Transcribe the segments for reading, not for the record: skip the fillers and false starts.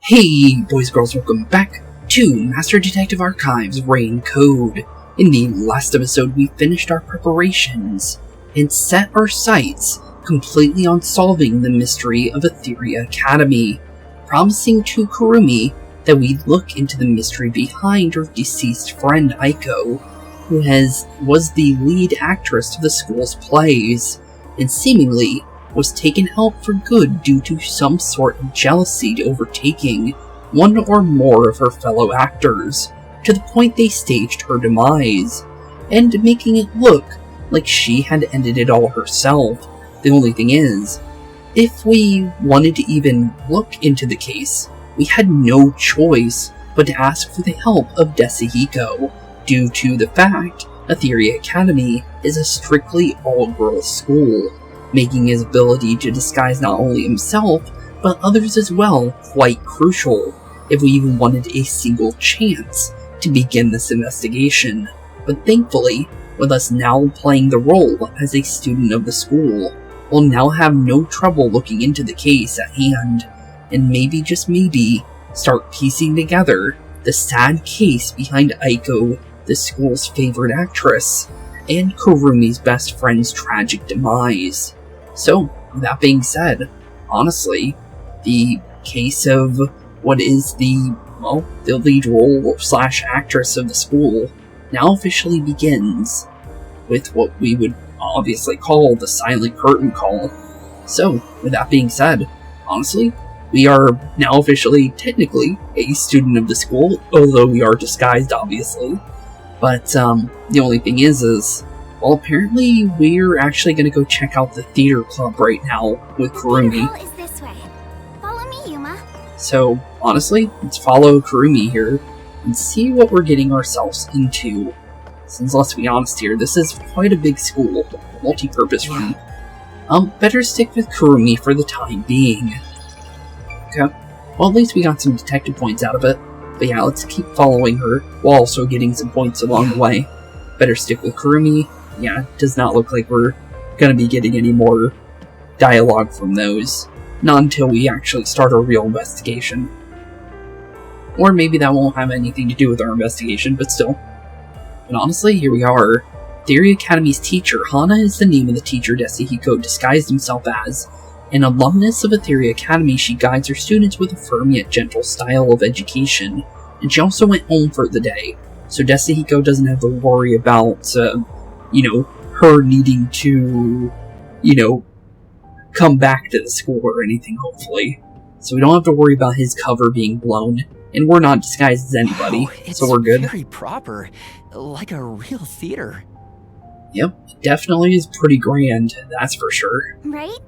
Hey, boys and girls, welcome back to Master Detective Archives Rain Code. In the last episode, we finished our preparations and set our sights completely on solving the mystery of Ethereal Academy, promising to Kurumi that we'd look into the mystery behind her deceased friend Yakou, who was the lead actress of the school's plays, and seemingly was taken out for good due to some sort of jealousy overtaking one or more of her fellow actors, to the point they staged her demise, and making it look like she had ended it all herself. The only thing is, if we wanted to even look into the case, we had no choice but to ask for the help of Desuhiko, due to the fact Ethereal Academy is a strictly all-girls school, making his ability to disguise not only himself, but others as well, quite crucial if we even wanted a single chance to begin this investigation. But thankfully, with us now playing the role as a student of the school, we'll now have no trouble looking into the case at hand, and maybe, just maybe, start piecing together the sad case behind Yakou, the school's favorite actress, and Kurumi's best friend's tragic demise. So, with that being said, honestly, the case of what is the lead role / actress of the school now officially begins with what we would obviously call the silent curtain call. So, with that being said, honestly, we are now officially, technically, a student of the school, although we are disguised, obviously. But, the only thing is, well, apparently we're actually going to go check out the theater club right now with Kurumi. The hall is this way. Follow me, Yuma. So, honestly, let's follow Kurumi here and see what we're getting ourselves into. Since, let's be honest here, this is quite a big school, multi-purpose room. Better stick with Kurumi for the time being. Okay, well, at least we got some detective points out of it. But yeah, let's keep following her, while also getting some points along the way. Better stick with Kurumi. Yeah, it does not look like we're gonna be getting any more dialogue from those. Not until we actually start our real investigation. Or maybe that won't have anything to do with our investigation, but still. But honestly, here we are. Ethereal Academy's teacher. Hana is the name of the teacher Desuhiko disguised himself as. An alumnus of Ethereal Academy, she guides her students with a firm yet gentle style of education. And she also went home for the day, so Desuhiko doesn't have to worry about, her needing to, come back to the school or anything, hopefully. So we don't have to worry about his cover being blown, and we're not disguised as anybody, so we're good. It's very proper, like a real theater. Yep, it definitely is pretty grand, that's for sure. Right?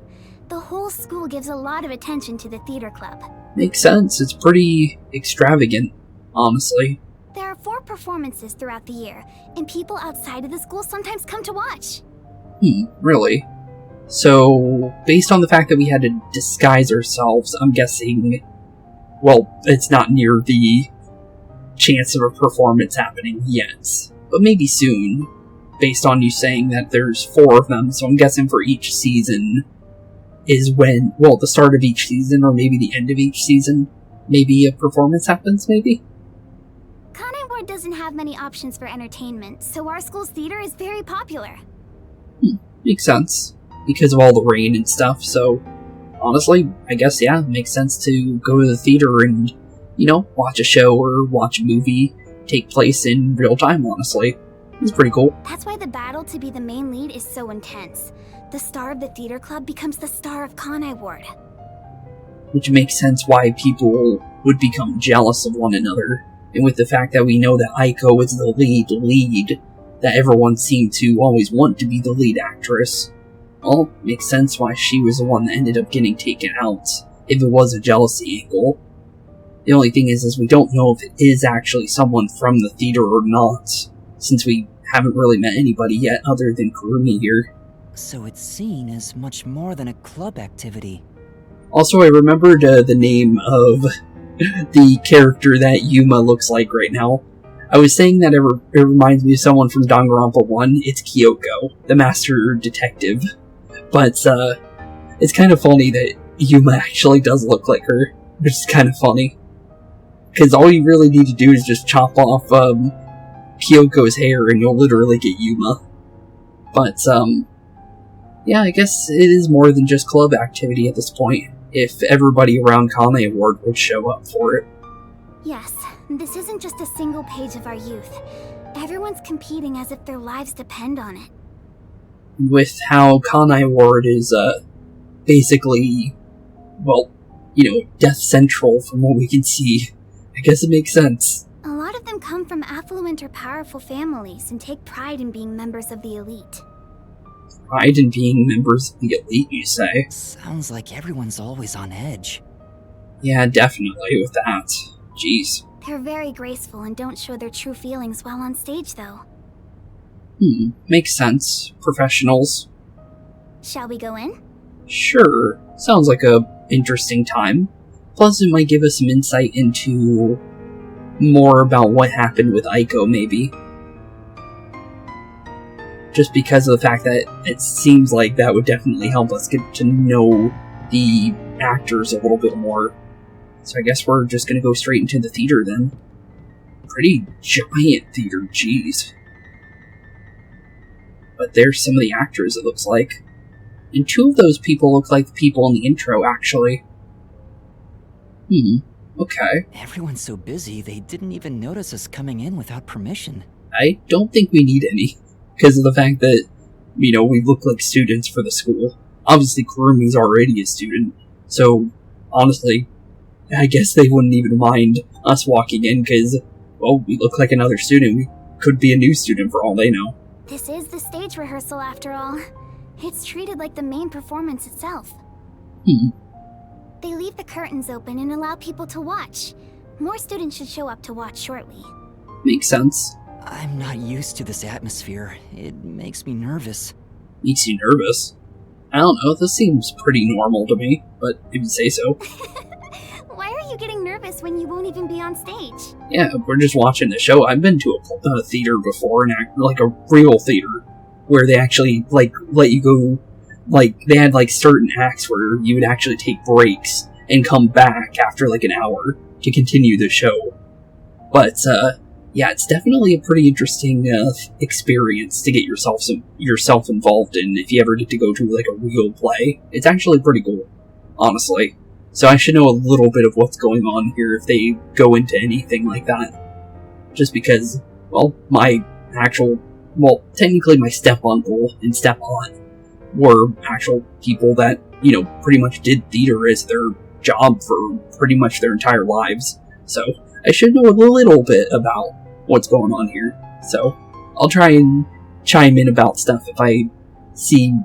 The whole school gives a lot of attention to the theater club. Makes sense, it's pretty extravagant, honestly. There are 4 performances throughout the year, and people outside of the school sometimes come to watch. Really? So, based on the fact that we had to disguise ourselves, I'm guessing, well, it's not near the chance of a performance happening yet. But maybe soon, based on you saying that there's 4 of them, so I'm guessing for each season is when, well, the start of each season, or maybe the end of each season, maybe a performance happens, maybe? Kanai Ward doesn't have many options for entertainment, so our school's theater is very popular. Makes sense. Because of all the rain and stuff, so honestly, I guess, yeah, it makes sense to go to the theater and, watch a show or watch a movie take place in real time, honestly. It's pretty cool. That's why the battle to be the main lead is so intense. The star of the theater club becomes the star of Kanai Ward. Which makes sense why people would become jealous of one another. And with the fact that we know that Yakou is the lead, that everyone seemed to always want to be the lead actress. Well, makes sense why she was the one that ended up getting taken out, if it was a jealousy angle. The only thing is we don't know if it is actually someone from the theater or not, since we haven't really met anybody yet other than Kurumi here. So it's seen as much more than a club activity. Also, I remembered the name of the character that Yuma looks like right now. I was saying that it reminds me of someone from Danganronpa 1. It's Kyoko, the master detective. But, it's kind of funny that Yuma actually does look like her, which is kind of funny. Because all you really need to do is just chop off Kyoko's hair and you'll literally get Yuma. But, yeah, I guess it is more than just club activity at this point, if everybody around Kanai Ward would show up for it. Yes, this isn't just a single page of our youth. Everyone's competing as if their lives depend on it. With how Kanai Ward is, basically, well, Death Central from what we can see, I guess it makes sense. A lot of them come from affluent or powerful families and take pride in being members of the elite. Pride in being members of the elite, you say? Sounds like everyone's always on edge. Yeah, definitely with that. Jeez. They're very graceful and don't show their true feelings while on stage, though. Makes sense. Professionals. Shall we go in? Sure. Sounds like a interesting time. Plus, it might give us some insight into more about what happened with Aiko, maybe. Just because of the fact that it seems like that would definitely help us get to know the actors a little bit more. So I guess we're just gonna go straight into the theater then. Pretty giant theater, jeez. But there's some of the actors, it looks like. And two of those people look like the people in the intro, actually. Okay. Everyone's so busy, they didn't even notice us coming in without permission. I don't think we need any. Because of the fact that, we look like students for the school. Obviously, Kurumi's already a student. So, honestly, I guess they wouldn't even mind us walking in because, well, we look like another student. We could be a new student for all they know. This is the stage rehearsal, after all. It's treated like the main performance itself. They leave the curtains open and allow people to watch. More students should show up to watch shortly. Makes sense. I'm not used to this atmosphere. It makes me nervous. Makes you nervous? I don't know, this seems pretty normal to me, but if you say so. Why are you getting nervous when you won't even be on stage? Yeah, we're just watching the show. I've been to a theater before, like a real theater, where they actually, let you go, they had, certain acts where you would actually take breaks and come back after, an hour to continue the show. But, yeah, it's definitely a pretty interesting, experience to get yourself involved in if you ever get to go to, a real play. It's actually pretty cool, honestly. So I should know a little bit of what's going on here if they go into anything like that. Just because, well, technically my step-uncle and step-aunt were actual people that, pretty much did theater as their job for pretty much their entire lives. So I should know a little bit about what's going on here. So I'll try and chime in about stuff if I see,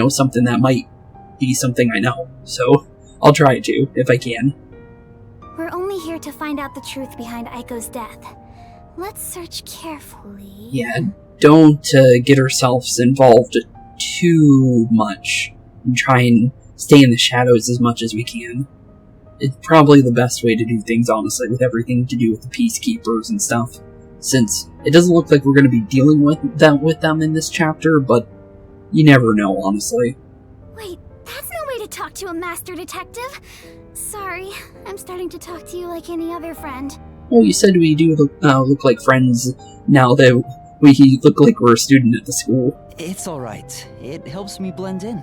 something that might be something I know. So I'll try to, if I can. We're only here to find out the truth behind Aiko's death. Let's search carefully. Yeah, don't get ourselves involved too much and try and stay in the shadows as much as we can. It's probably the best way to do things, honestly, with everything to do with the peacekeepers and stuff, since it doesn't look like we're going to be dealing with them in this chapter, but you never know, honestly. Wait, that's no way to talk to a master detective. Sorry, I'm starting to talk to you like any other friend. Well, you said we do look like friends now that we look like we're a student at the school. It's alright. It helps me blend in.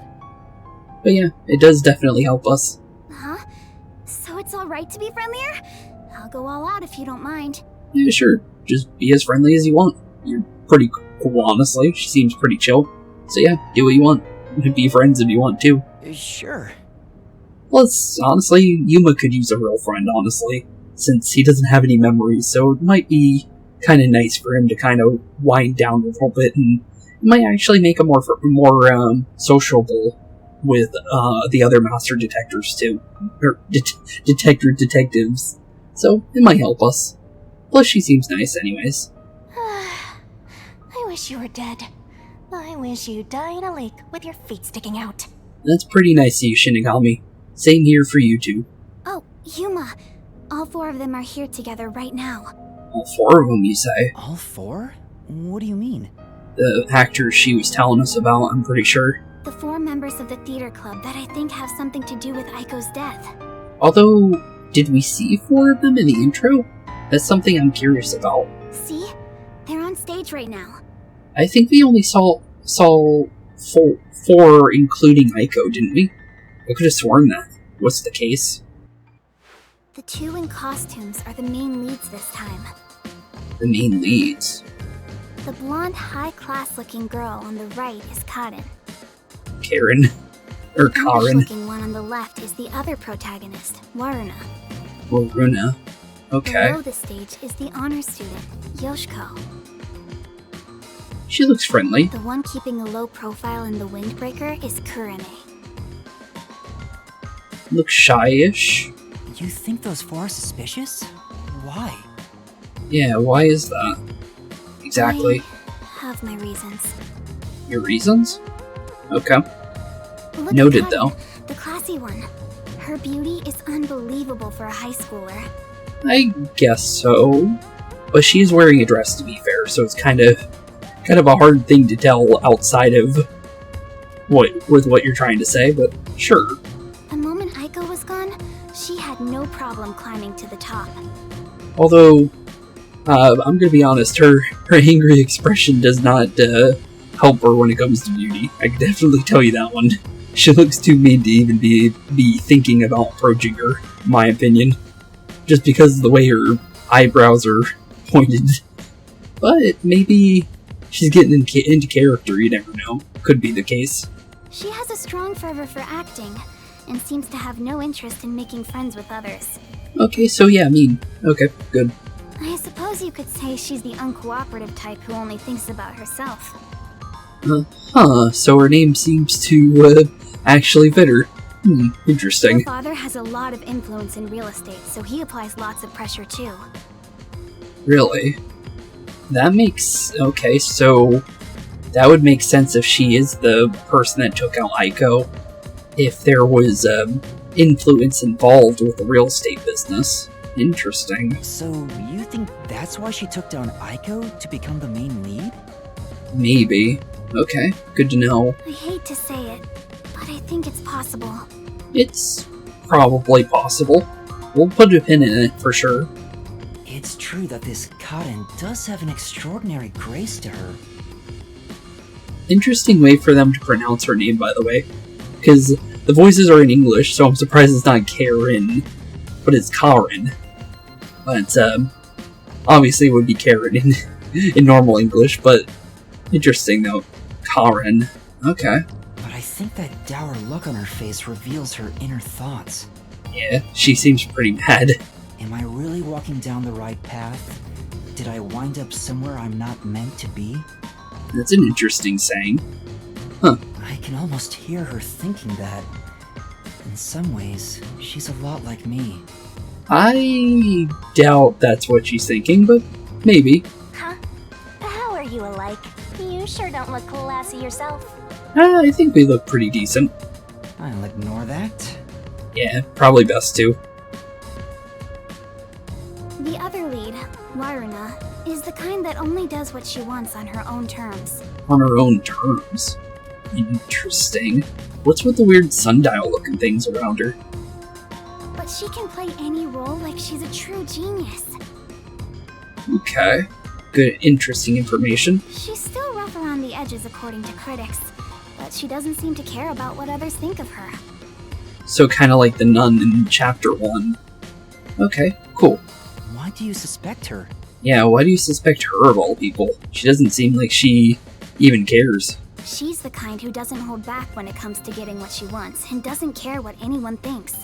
But yeah, it does definitely help us. Huh? So it's alright to be friendlier? I'll go all out if you don't mind. Yeah, sure. Just be as friendly as you want. You're pretty cool, honestly. She seems pretty chill. So yeah, do what you want. Be friends if you want to. Sure. Plus, honestly, Yuma could use a real friend, honestly, since he doesn't have any memories, so it might be kind of nice for him to kind of wind down a little bit, and it might actually make him more sociable with the other master detectives too, or detectives. So it might help us. Plus, she seems nice, anyways. I wish you were dead. I wish you'd die in a lake with your feet sticking out. That's pretty nice of you, Shinigami. Same here for you two. Oh, Yuma. All four of them are here together right now. All four of them, you say? All four? What do you mean? The actors she was telling us about, I'm pretty sure. The four members of the theater club that I think have something to do with Aiko's death. Although, Did we see 4 of them in the intro? That's something I'm curious about. See? They're on stage right now. I think we only saw 4 including Aiko, didn't we? I could have sworn that was the case. The 2 in costumes are the main leads this time. The main leads? The blonde, high-class looking girl on the right is Karen. Karen. Or The Karen. looking one on the left is the other protagonist, Waruna. Waruna. Okay. Below the stage is the honor student, Yoshiko. She looks friendly. The one keeping a low profile in the windbreaker is Kurene. Looks shy-ish. You think those 4 are suspicious? Why? Yeah, why is that? Exactly. I have my reasons. Your reasons? Okay. Look Noted, at though. Karen, the classy one. Her beauty is unbelievable for a high schooler. I guess so. But she's wearing a dress, to be fair, so it's kind of a hard thing to tell outside of what you're trying to say, but sure. The moment Aiko was gone, she had no problem climbing to the top. Although, I'm gonna be honest, her angry expression does not help her when it comes to beauty. I can definitely tell you that one. She looks too mean to even be thinking about approaching her, in my opinion. Just because of the way her eyebrows are pointed. But maybe she's getting into character, you never know. Could be the case. She has a strong fervor for acting, and seems to have no interest in making friends with others. Okay, so yeah, mean. Okay, good. I suppose you could say she's the uncooperative type who only thinks about herself. So her name seems to, actually fit her. Interesting. Her father has a lot of influence in real estate, so he applies lots of pressure too. Really? That makes... Okay, so... That would make sense if she is the person that took out Aiko. If there was, influence involved with the real estate business. Interesting. So, you think that's why she took down Aiko to become the main lead? Maybe. Okay, good to know. I hate to say it, but I think it's possible. It's probably possible. We'll put a pin in it for sure. It's true that this Karen does have an extraordinary grace to her. Interesting way for them to pronounce her name, by the way. Because the voices are in English, so I'm surprised it's not Karen, but it's Karen. But, obviously it would be Karen in normal English, but interesting though. Karen. Okay. But I think that dour look on her face reveals her inner thoughts. Yeah, she seems pretty mad. Am I really walking down the right path? Did I wind up somewhere I'm not meant to be? That's an interesting saying. I can almost hear her thinking that. In some ways, she's a lot like me. I doubt that's what she's thinking, but maybe. Huh? How are you alike? You sure don't look classy yourself. I think we look pretty decent. I'll ignore that. Yeah, probably best to. The other lead, Waruna, is the kind that only does what she wants on her own terms. On her own terms. Interesting. What's with the weird sundial looking things around her? But she can play any role like she's a true genius. Okay. Good, interesting information. She's still rough around the edges according to critics, but she doesn't seem to care about what others think of her. So kinda like the nun in Chapter 1. Okay, cool. Why do you suspect her? Yeah, why do you suspect her of all people? She doesn't seem like she even cares. She's the kind who doesn't hold back when it comes to getting what she wants, and doesn't care what anyone thinks.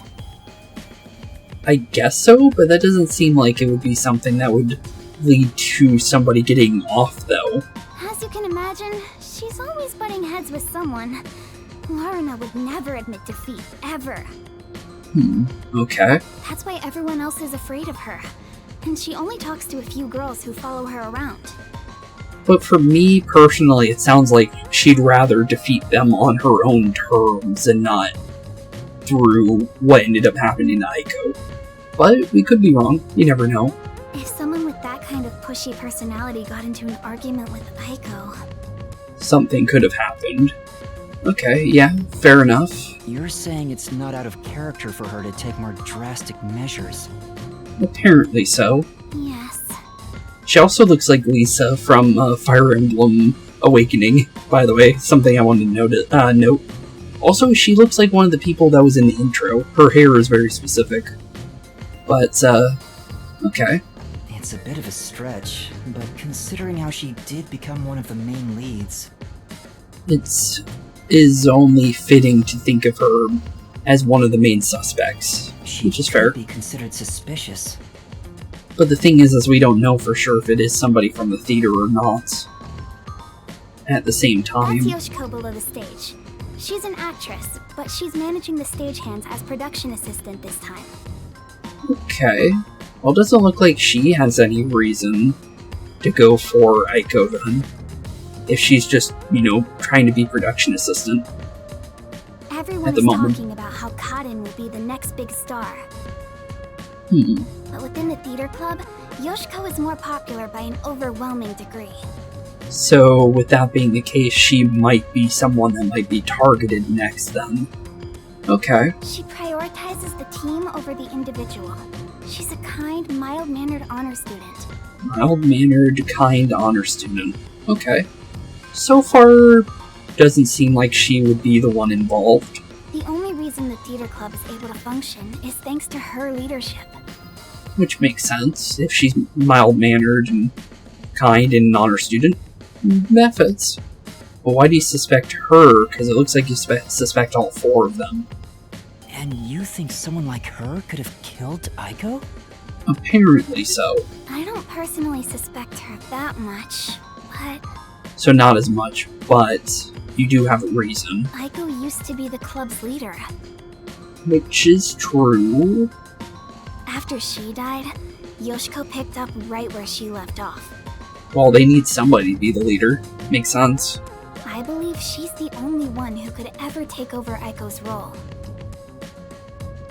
I guess so, but that doesn't seem like it would be something that would lead to somebody getting off, though. As you can imagine, she's always butting heads with someone. Waruna would never admit defeat, ever. Okay. That's why everyone else is afraid of her. And she only talks to a few girls who follow her around. But for me, personally, it sounds like she'd rather defeat them on her own terms and not through what ended up happening to Aiko. But we could be wrong. You never know. If someone with that kind of pushy personality got into an argument with Aiko... Something could have happened. Okay, yeah, fair enough. You're saying it's not out of character for her to take more drastic measures? Apparently so. Yes. She also looks like Lisa from Fire Emblem Awakening, by the way, something I wanted to note. Also, she looks like one of the people that was in the intro. Her hair is very specific. But, okay. It's a bit of a stretch, but considering how she did become one of the main leads... It is only fitting to think of her as one of the main suspects, which is fair. She could be considered suspicious. But the thing is we don't know for sure if it is somebody from the theater or not. At the same time. That's Yoshiko below the stage. She's an actress, but she's managing the stagehands as production assistant this time. Okay. Well, it doesn't look like she has any reason to go for Aiko then. If she's just, trying to be production assistant. Everyone is talking about how Kaden will be the next big star. But within the theater club, Yoshiko is more popular by an overwhelming degree. So, with that being the case, she might be someone that might be targeted next then. Okay. She prioritizes the team over the individual. She's a kind, mild-mannered honor student. Mild-mannered, kind honor student. Okay. So far, doesn't seem like she would be the one involved. The only reason the theater club is able to function is thanks to her leadership. Which makes sense. If she's mild-mannered and kind and an honor student, that fits. But why do you suspect her? Because it looks like you suspect all four of them. And you think someone like her could have killed Aiko? Apparently so. I don't personally suspect her that much, but... So not as much, but you do have a reason. Aiko used to be the club's leader. Which is true. After she died, Yoshiko picked up right where she left off. Well, they need somebody to be the leader. Makes sense. I believe she's the only one who could ever take over Aiko's role.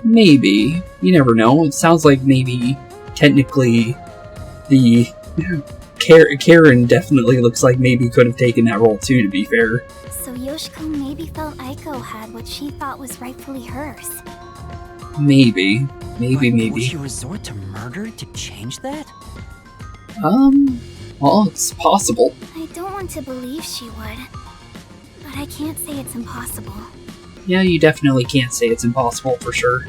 Maybe. You never know. It sounds like maybe, technically, the... Karen definitely looks like maybe could have taken that role too, to be fair. So Yoshiko maybe felt Aiko had what she thought was rightfully hers. Maybe. Maybe. Would she resort to murder to change that? Well, it's possible. I don't want to believe she would, but I can't say it's impossible. Yeah, you definitely can't say it's impossible for sure.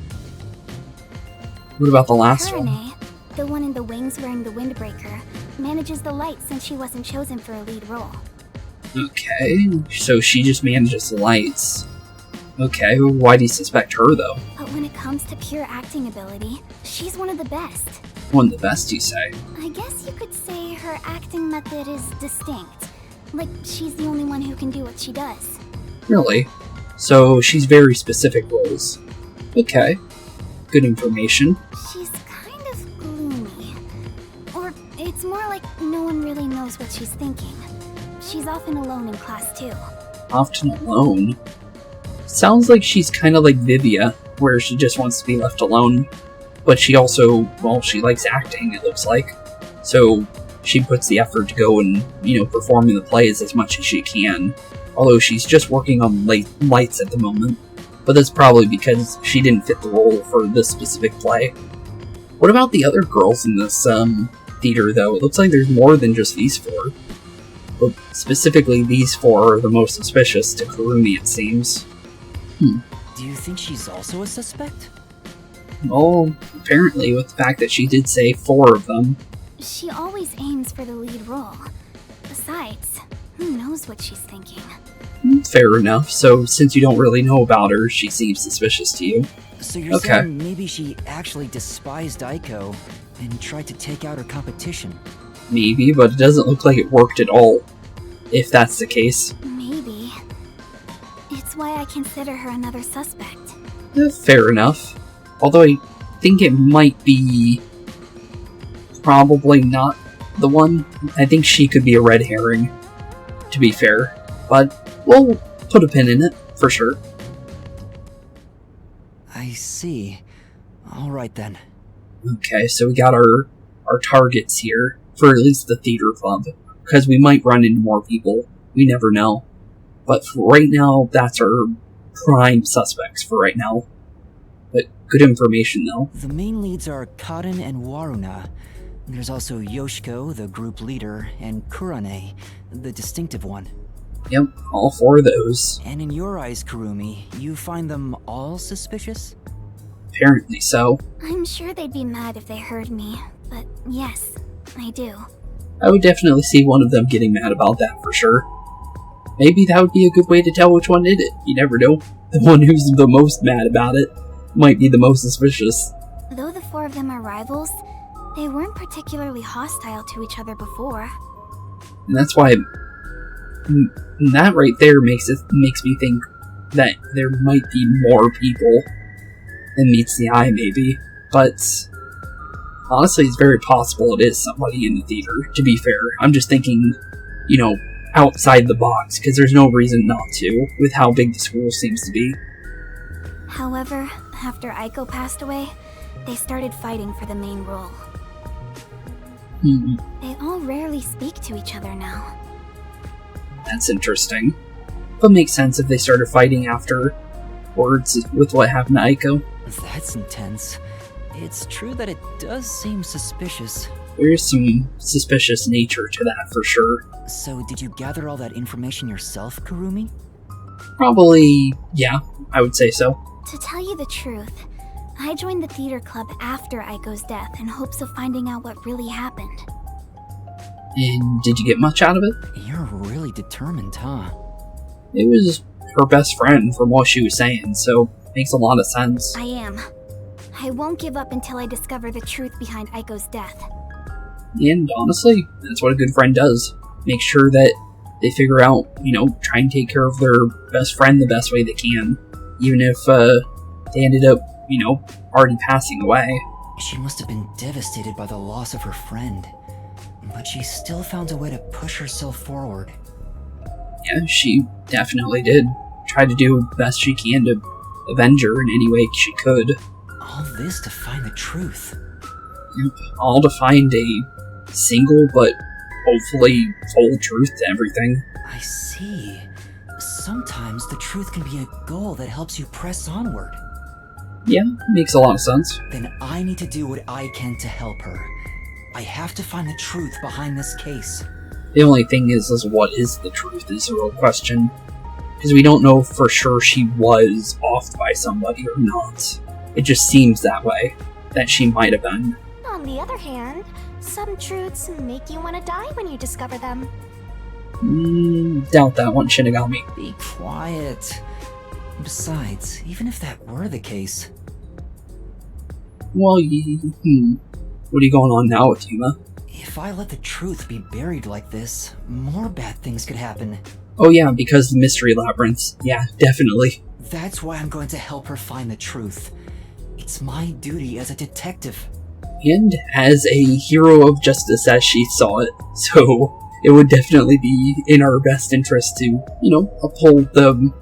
What about the last one? The one in the wings wearing the windbreaker, manages the light since she wasn't chosen for a lead role. Okay, so she just manages the lights. Okay, why do you suspect her though? But when it comes to pure acting ability, she's one of the best. One of the best, you say? I guess you could say her acting method is distinct. Like, she's the only one who can do what she does. Really? So she's very specific roles. Okay. Good information. She's kind of gloomy. Or it's more like no one really knows what she's thinking. She's often alone in class too. Often alone? Sounds like she's kind of like Vivia, where she just wants to be left alone. But she also, well, she likes acting, it looks like. So she puts the effort to go and, perform in the plays as much as she can. Although she's just working on lights at the moment. But that's probably because she didn't fit the role for this specific play. What about the other girls in this theater, though? It looks like there's more than just these four. But specifically, these four are the most suspicious to Kurumi, it seems. Do you think she's also a suspect? Well, apparently, with the fact that she did say 4 of them. She always aims for the lead role. Besides, who knows what she's thinking? Fair enough. So, since you don't really know about her, she seems suspicious to you. So you're saying maybe she actually despised Aiko and tried to take out her competition? Maybe, but it doesn't look like it worked at all. If that's the case. Maybe. It's why I consider her another suspect. Fair enough. Although I think it might be probably not the one. I think she could be a red herring, to be fair. But we'll put a pin in it, for sure. I see. Alright then. Okay, so we got our targets here, for at least the theater club. Because we might run into more people. We never know. But for right now, that's our prime suspects for right now. But good information, though. The main leads are Kaden and Waruna. There's also Yoshiko, the group leader, and Kurane, the distinctive one. Yep, all 4 of those. And in your eyes, Kurumi, you find them all suspicious? Apparently so. I'm sure they'd be mad if they heard me, but yes, I do. I would definitely see one of them getting mad about that for sure. Maybe that would be a good way to tell which one did it. You never know. The one who's the most mad about it might be the most suspicious. Though the 4 of them are rivals, they weren't particularly hostile to each other before. And that's why that right there makes me think that there might be more people than meets the eye, maybe. But honestly, it's very possible it is somebody in the theater, to be fair. I'm just thinking, outside the box, because there's no reason not to, with how big the school seems to be. However, after Aiko passed away, they started fighting for the main role. They all rarely speak to each other now. That's interesting. But makes sense if they started fighting afterwards with what happened to Aiko. That's intense. It's true that it does seem suspicious. There is some suspicious nature to that, for sure. So, did you gather all that information yourself, Kurumi? Probably, yeah, I would say so. To tell you the truth, I joined the theater club after Aiko's death in hopes of finding out what really happened. And did you get much out of it? You're really determined, huh? It was her best friend from what she was saying, so makes a lot of sense. I am. I won't give up until I discover the truth behind Aiko's death. And honestly, that's what a good friend does. Make sure that they figure out, try and take care of their best friend the best way they can. Even if they ended up, already passing away. She must have been devastated by the loss of her friend. But she still found a way to push herself forward. Yeah, she definitely did. Try to do the best she can to avenge her in any way she could. All this to find the truth. Yep, all to find a single but hopefully full truth to everything. I see. Sometimes the truth can be a goal that helps you press onward. Yeah, makes a lot of sense. Then I need to do what I can to help her. I have to find the truth behind this case. The only thing is what is the truth is the real question. Because we don't know for sure she was offed by somebody or not. It just seems that way. That she might have been. On the other hand, some truths make you want to die when you discover them. Doubt that one, Shinigami. Be quiet. Besides, even if that were the case... Well, what are you going on now with Yuma? If I let the truth be buried like this, more bad things could happen. Oh yeah, because the mystery labyrinths. Yeah, definitely. That's why I'm going to help her find the truth. It's my duty as a detective. And as a hero of justice as she saw it. So, it would definitely be in our best interest to, uphold the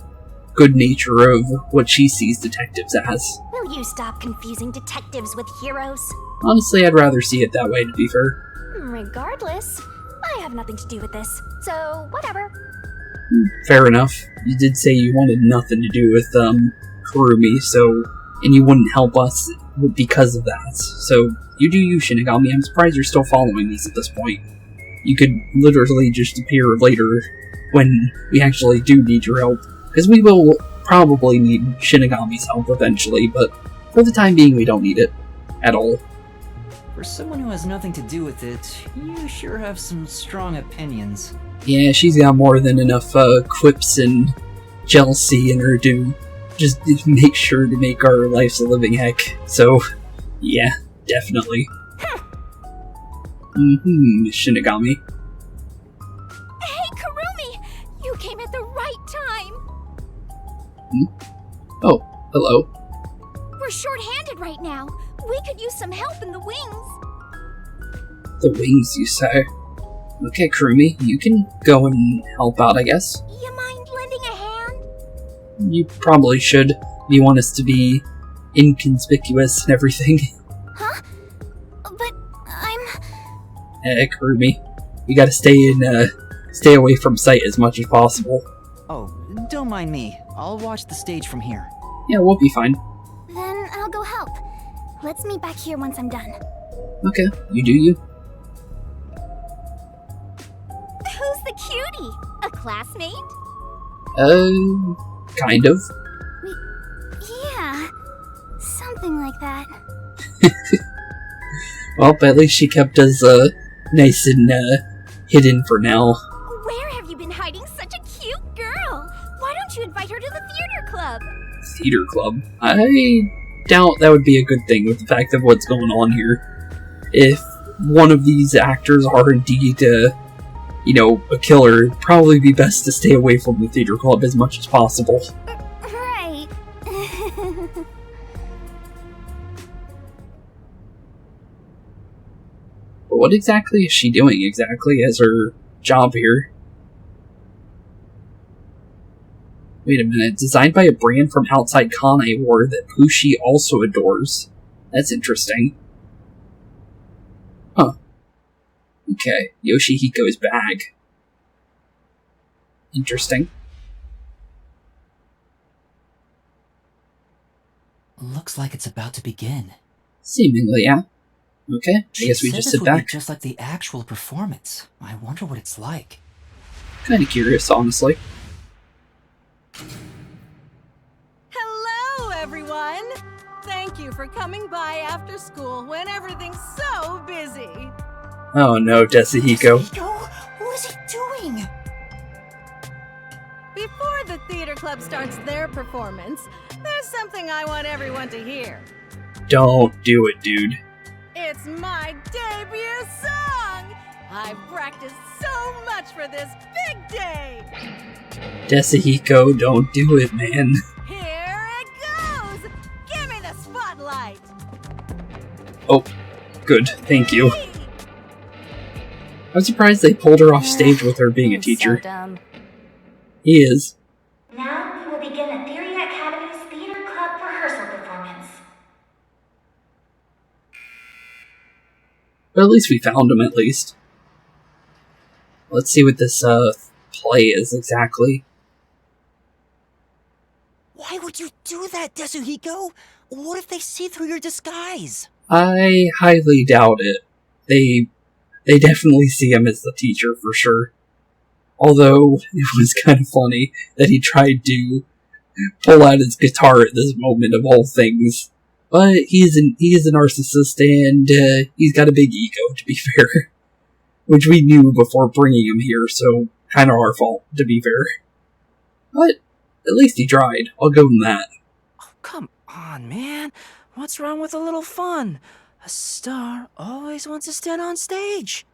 good nature of what she sees detectives as. Will you stop confusing detectives with heroes? Honestly, I'd rather see it that way, to be fair. Regardless, I have nothing to do with this, so whatever. Fair enough. You did say you wanted nothing to do with, Kurumi, and you wouldn't help us because of that. So, you do you, Shinigami. I'm surprised you're still following these at this point. You could literally just appear later when we actually do need your help. Because we will probably need Shinigami's help eventually, but for the time being, we don't need it. At all. For someone who has nothing to do with it, you sure have some strong opinions. Yeah, she's got more than enough quips and jealousy in her to just make sure to make our lives a living heck. So, yeah, definitely. Shinigami. Hey, Kurumi! You came at the right time! Oh, hello. We're short-handed right now. We could use some help in the wings. The wings, you say? Okay, Kurumi, you can go and help out, I guess. You mind lending a hand? You probably should. You want us to be inconspicuous and everything. Huh? But I'm... Kurumi, you gotta stay away from sight as much as possible. Oh, don't mind me. I'll watch the stage from here. Yeah, we'll be fine. Then I'll go help. Let's meet back here once I'm done. Okay, you do you. Who's the cutie? A classmate? Kind of. Yeah, something like that. Well, at least she kept us, nice and, hidden for now. Where have you been hiding such a cute girl? Why don't you invite her to the theater club? Theater club? I doubt that would be a good thing with the fact of what's going on here. If one of these actors are indeed, you know, a killer, it'd probably be best to stay away from the theater club as much as possible. Right. But what exactly is she doing exactly as her job here? Wait a minute, designed by a brand from outside Kanai Ward that Pushi also adores. That's interesting. Huh. Okay, Yoshihiko's bag. Interesting. Looks like it's about to begin. Seemingly, yeah. Okay, I guess we Said just this sit would back. be just like the actual performance. I wonder what it's like. Kinda curious, honestly. Hello, everyone! Thank you for coming by after school when everything's so busy. Oh no, Desuhiko. Desuhiko? What is he doing? Before the theater club starts their performance, there's something I want everyone to hear. Don't do it, dude. It's my debut song! I've practiced so much for this big day! Desuhiko, don't do it, man. Here it goes! Give me the spotlight! Oh, good, thank you. Hey! I'm surprised they pulled her off stage with her being a teacher. So dumb. He is. Now we will begin Ethereal Academy's Theater Club rehearsal performance. But at least we found him, at least. Let's see what this, play is exactly. Why would you do that, Desuhiko? What if they see through your disguise? I highly doubt it. They definitely see him as the teacher, for sure. Although, it was kind of funny that he tried to pull out his guitar at this moment of all things. But he is a narcissist, and he's got a big ego, to be fair. Which we knew before bringing him here, so kind of our fault, to be fair. But at least he tried. I'll give him that. Oh, come on, man. What's wrong with a little fun? A star always wants to stand on stage.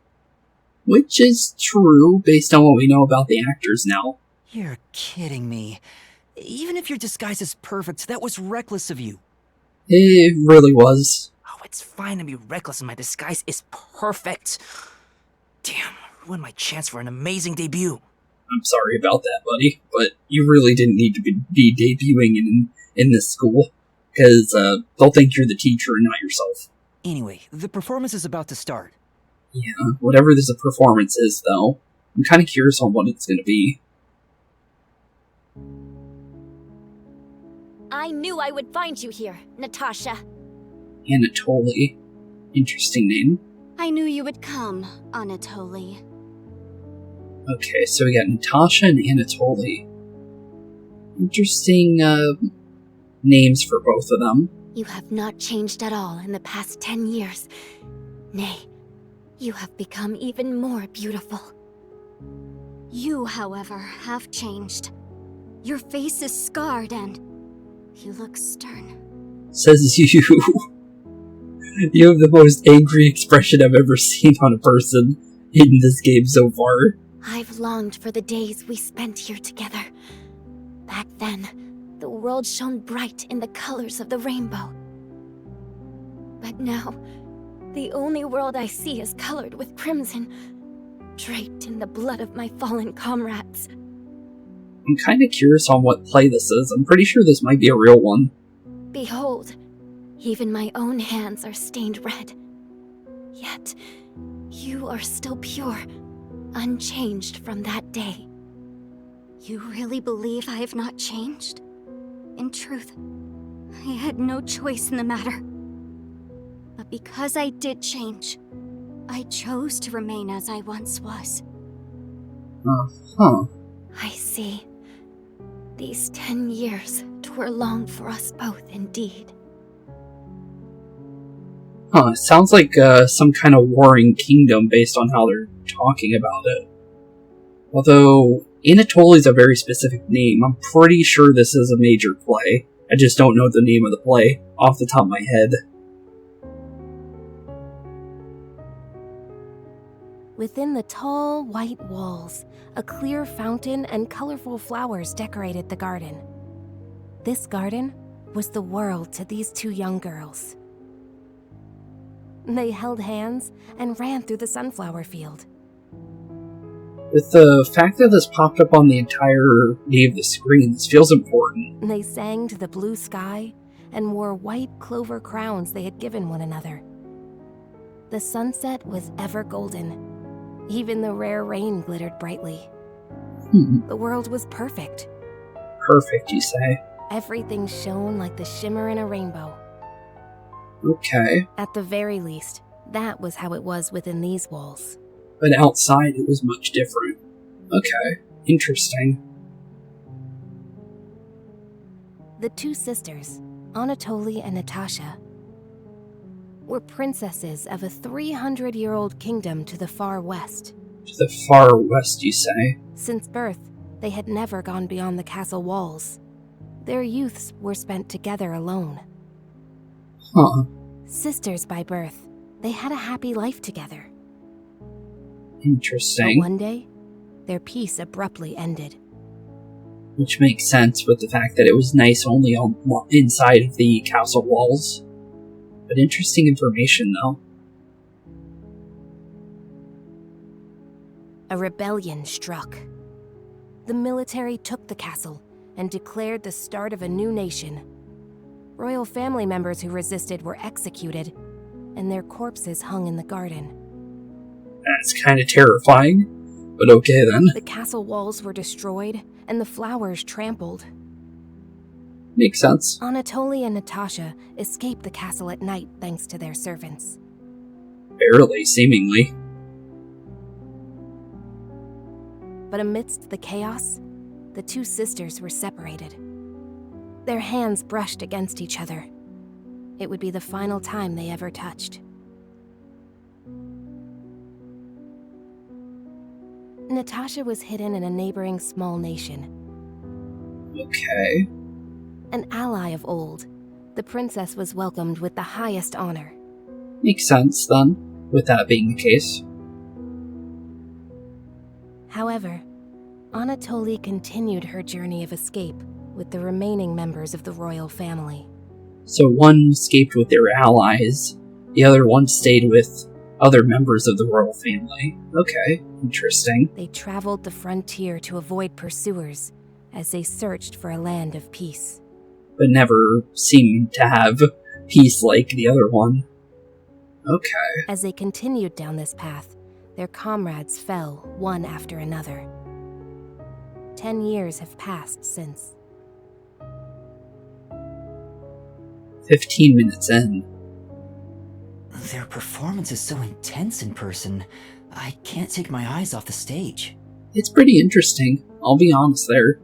Which is true, based on what we know about the actors now. You're kidding me. Even if your disguise is perfect, that was reckless of you. It really was. Oh, it's fine to be reckless and my disguise is perfect. Damn, ruined my chance for an amazing debut. I'm sorry about that, buddy, but you really didn't need to be debuting in this school, because they'll think you're the teacher and not yourself. Anyway, the performance is about to start. Yeah, whatever this performance is, though, I'm kind of curious on what it's going to be. I knew I would find you here, Natasha. Anatoly. Interesting name. I knew you would come, Anatoly. Okay, so we got Natasha and Anatoly. Interesting, names for both of them. You have not changed at all in the past 10 years. Nay, you have become even more beautiful. You, however, have changed. Your face is scarred and you look stern. Says you. You have the most angry expression I've ever seen on a person in this game so far. I've longed for the days we spent here together. Back then, the world shone bright in the colors of the rainbow. But now, the only world I see is colored with crimson, draped in the blood of my fallen comrades. I'm kind of curious on what play this is. I'm pretty sure this might be a real one. Behold, even my own hands are stained red. Yet, you are still pure, unchanged from that day. You really believe I have not changed? In truth, I had no choice in the matter. But because I did change, I chose to remain as I once was. Uh-huh. I see. These 10 years were long for us both indeed. Huh, sounds like some kind of warring kingdom based on how they're talking about it. Although, Anatoly is a very specific name, I'm pretty sure this is a major play. I just don't know the name of the play off the top of my head. Within the tall, white walls, a clear fountain and colorful flowers decorated the garden. This garden was the world to these two young girls. They held hands and ran through the sunflower field. With the fact that this popped up on the entire name of the screen, this feels important. They sang to the blue sky and wore white clover crowns they had given one another. The sunset was ever golden. Even the rare rain glittered brightly. The world was perfect. Perfect, you say? Everything shone like the shimmer in a rainbow. Okay. At the very least, that was how it was within these walls. But outside it was much different. Okay, interesting. The two sisters, Anatoly and Natasha, were princesses of a 300-year-old kingdom to the far west. To the far west, you say? Since birth, they had never gone beyond the castle walls. Their youths were spent together alone. Huh. Sisters by birth, they had a happy life together. Interesting. But one day, their peace abruptly ended. Which makes sense with the fact that it was nice only on inside of the castle walls. But interesting information, though. A rebellion struck. The military took the castle and declared the start of a new nation. Royal family members who resisted were executed, and their corpses hung in the garden. That's kind of terrifying, but okay then. The castle walls were destroyed, and the flowers trampled. Makes sense. Anatoly and Natasha escaped the castle at night thanks to their servants. Barely, seemingly. But amidst the chaos, the two sisters were separated. Their hands brushed against each other. It would be the final time they ever touched. Natasha was hidden in a neighboring small nation. Okay. An ally of old, the princess was welcomed with the highest honor. Makes sense, then, with that being the case. However, Anatoly continued her journey of escape with the remaining members of the royal family. So one escaped with their allies, the other one stayed with other members of the royal family. Okay, interesting. They traveled the frontier to avoid pursuers as they searched for a land of peace. But never seemed to have peace like the other one. Okay. As they continued down this path, their comrades fell one after another. 10 years have passed since. 15 minutes in. Their performance is so intense in person, I can't take my eyes off the stage. It's pretty interesting, I'll be honest there.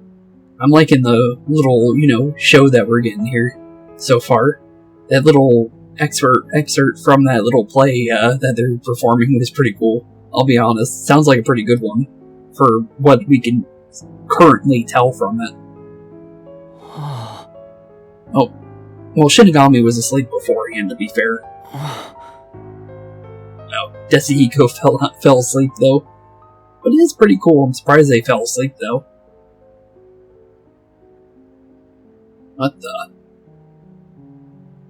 I'm liking the little, show that we're getting here so far. That little excerpt from that little play that they're performing was pretty cool. I'll be honest, sounds like a pretty good one for what we can currently tell from it. Oh, well, Shinigami was asleep beforehand, to be fair. No, Desuhiko fell asleep, though. But it is pretty cool. I'm surprised they fell asleep, though. What the?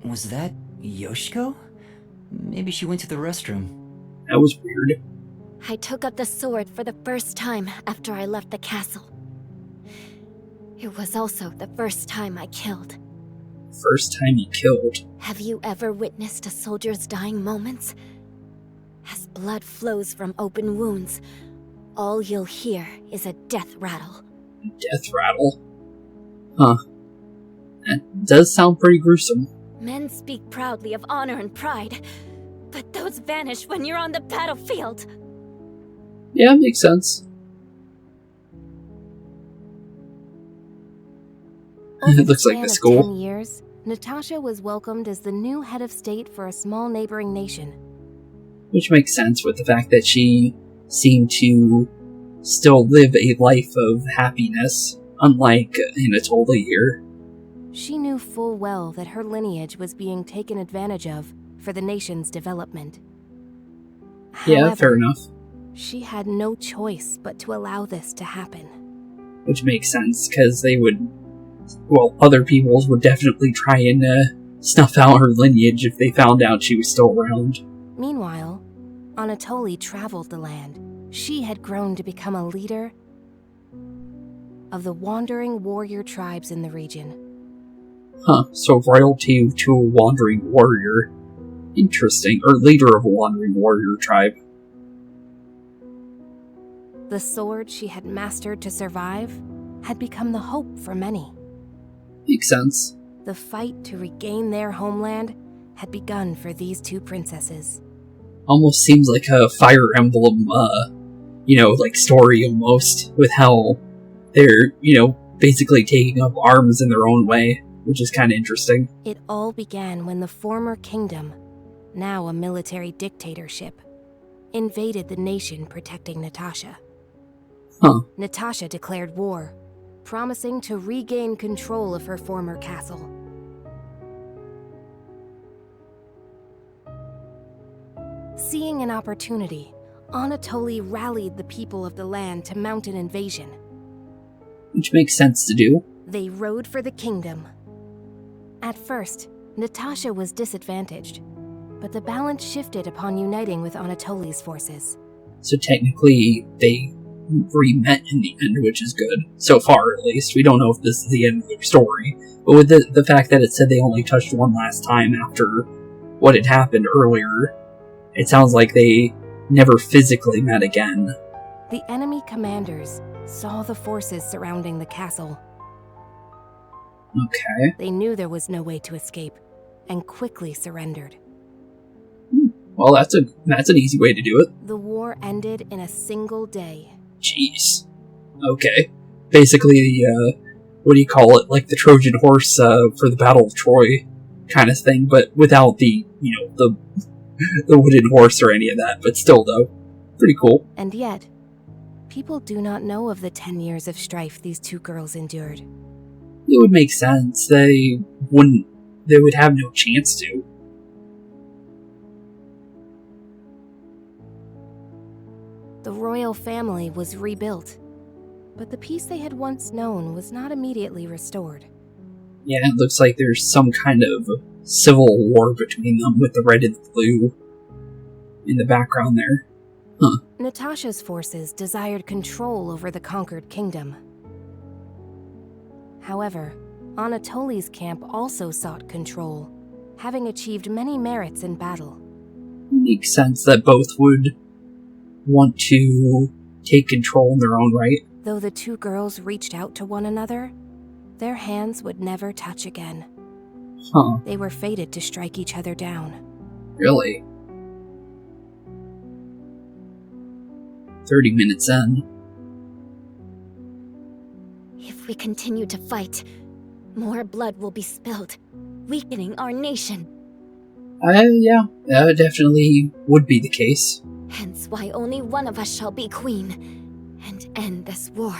Was that Yoshiko? Maybe she went to the restroom. That was weird. I took up the sword for the first time after I left the castle. It was also the first time I killed. First time he killed. Have you ever witnessed a soldier's dying moments? As blood flows from open wounds, all you'll hear is a death rattle. Death rattle. Huh. That does sound pretty gruesome. Men speak proudly of honor and pride, but those vanish when you're on the battlefield. Yeah, makes sense. It looks like the school. 10 years, Natasha was welcomed as the new head of state for a small neighboring nation. Which makes sense with the fact that she seemed to still live a life of happiness, unlike Anatolia here. She knew full well that her lineage was being taken advantage of for the nation's development. Yeah, However, fair enough. She had no choice but to allow this to happen. Which makes sense, because they would... Well, other peoples would definitely try and snuff out her lineage if they found out she was still around. Meanwhile, Anatoly traveled the land. She had grown to become a leader of the wandering warrior tribes in the region. Huh, so royalty to a wandering warrior. Interesting. Or leader of a wandering warrior tribe. The sword she had mastered to survive had become the hope for many. Makes sense. The fight to regain their homeland had begun for these two princesses. Almost seems like a Fire Emblem, like story almost, with how they're, basically taking up arms in their own way, which is kind of interesting. It all began when the former kingdom, now a military dictatorship, invaded the nation protecting Natasha. Huh. Natasha declared war, promising to regain control of her former castle. Seeing an opportunity, Anatoly rallied the people of the land to mount an invasion. Which makes sense to do. They rode for the kingdom. At first, Natasha was disadvantaged, but the balance shifted upon uniting with Anatoly's forces. So technically, they re-met in the end, which is good. So far, at least. We don't know if this is the end of their story. But with the fact that it said they only touched one last time after what had happened earlier, it sounds like they never physically met again. The enemy commanders saw the forces surrounding the castle. Okay. They knew there was no way to escape, and quickly surrendered. Well, that's an easy way to do it. The war ended in a single day. Jeez. Okay. Basically, what do you call it? Like the Trojan horse for the Battle of Troy kind of thing, but without the wooden horse or any of that. But still, though, pretty cool. And yet, people do not know of the 10 years of strife these two girls endured. It would make sense. They would have no chance to. The royal family was rebuilt, but the peace they had once known was not immediately restored. Yeah, it looks like there's some kind of civil war between them with the red and the blue in the background there. Huh. Natasha's forces desired control over the conquered kingdom. However, Anatoly's camp also sought control, having achieved many merits in battle. Makes sense that both would want to take control in their own right. Though the two girls reached out to one another, their hands would never touch again. Huh. They were fated to strike each other down. Really? 30 minutes in. If we continue to fight, more blood will be spilled, weakening our nation. Yeah, that definitely would be the case. Hence why only one of us shall be queen, and end this war.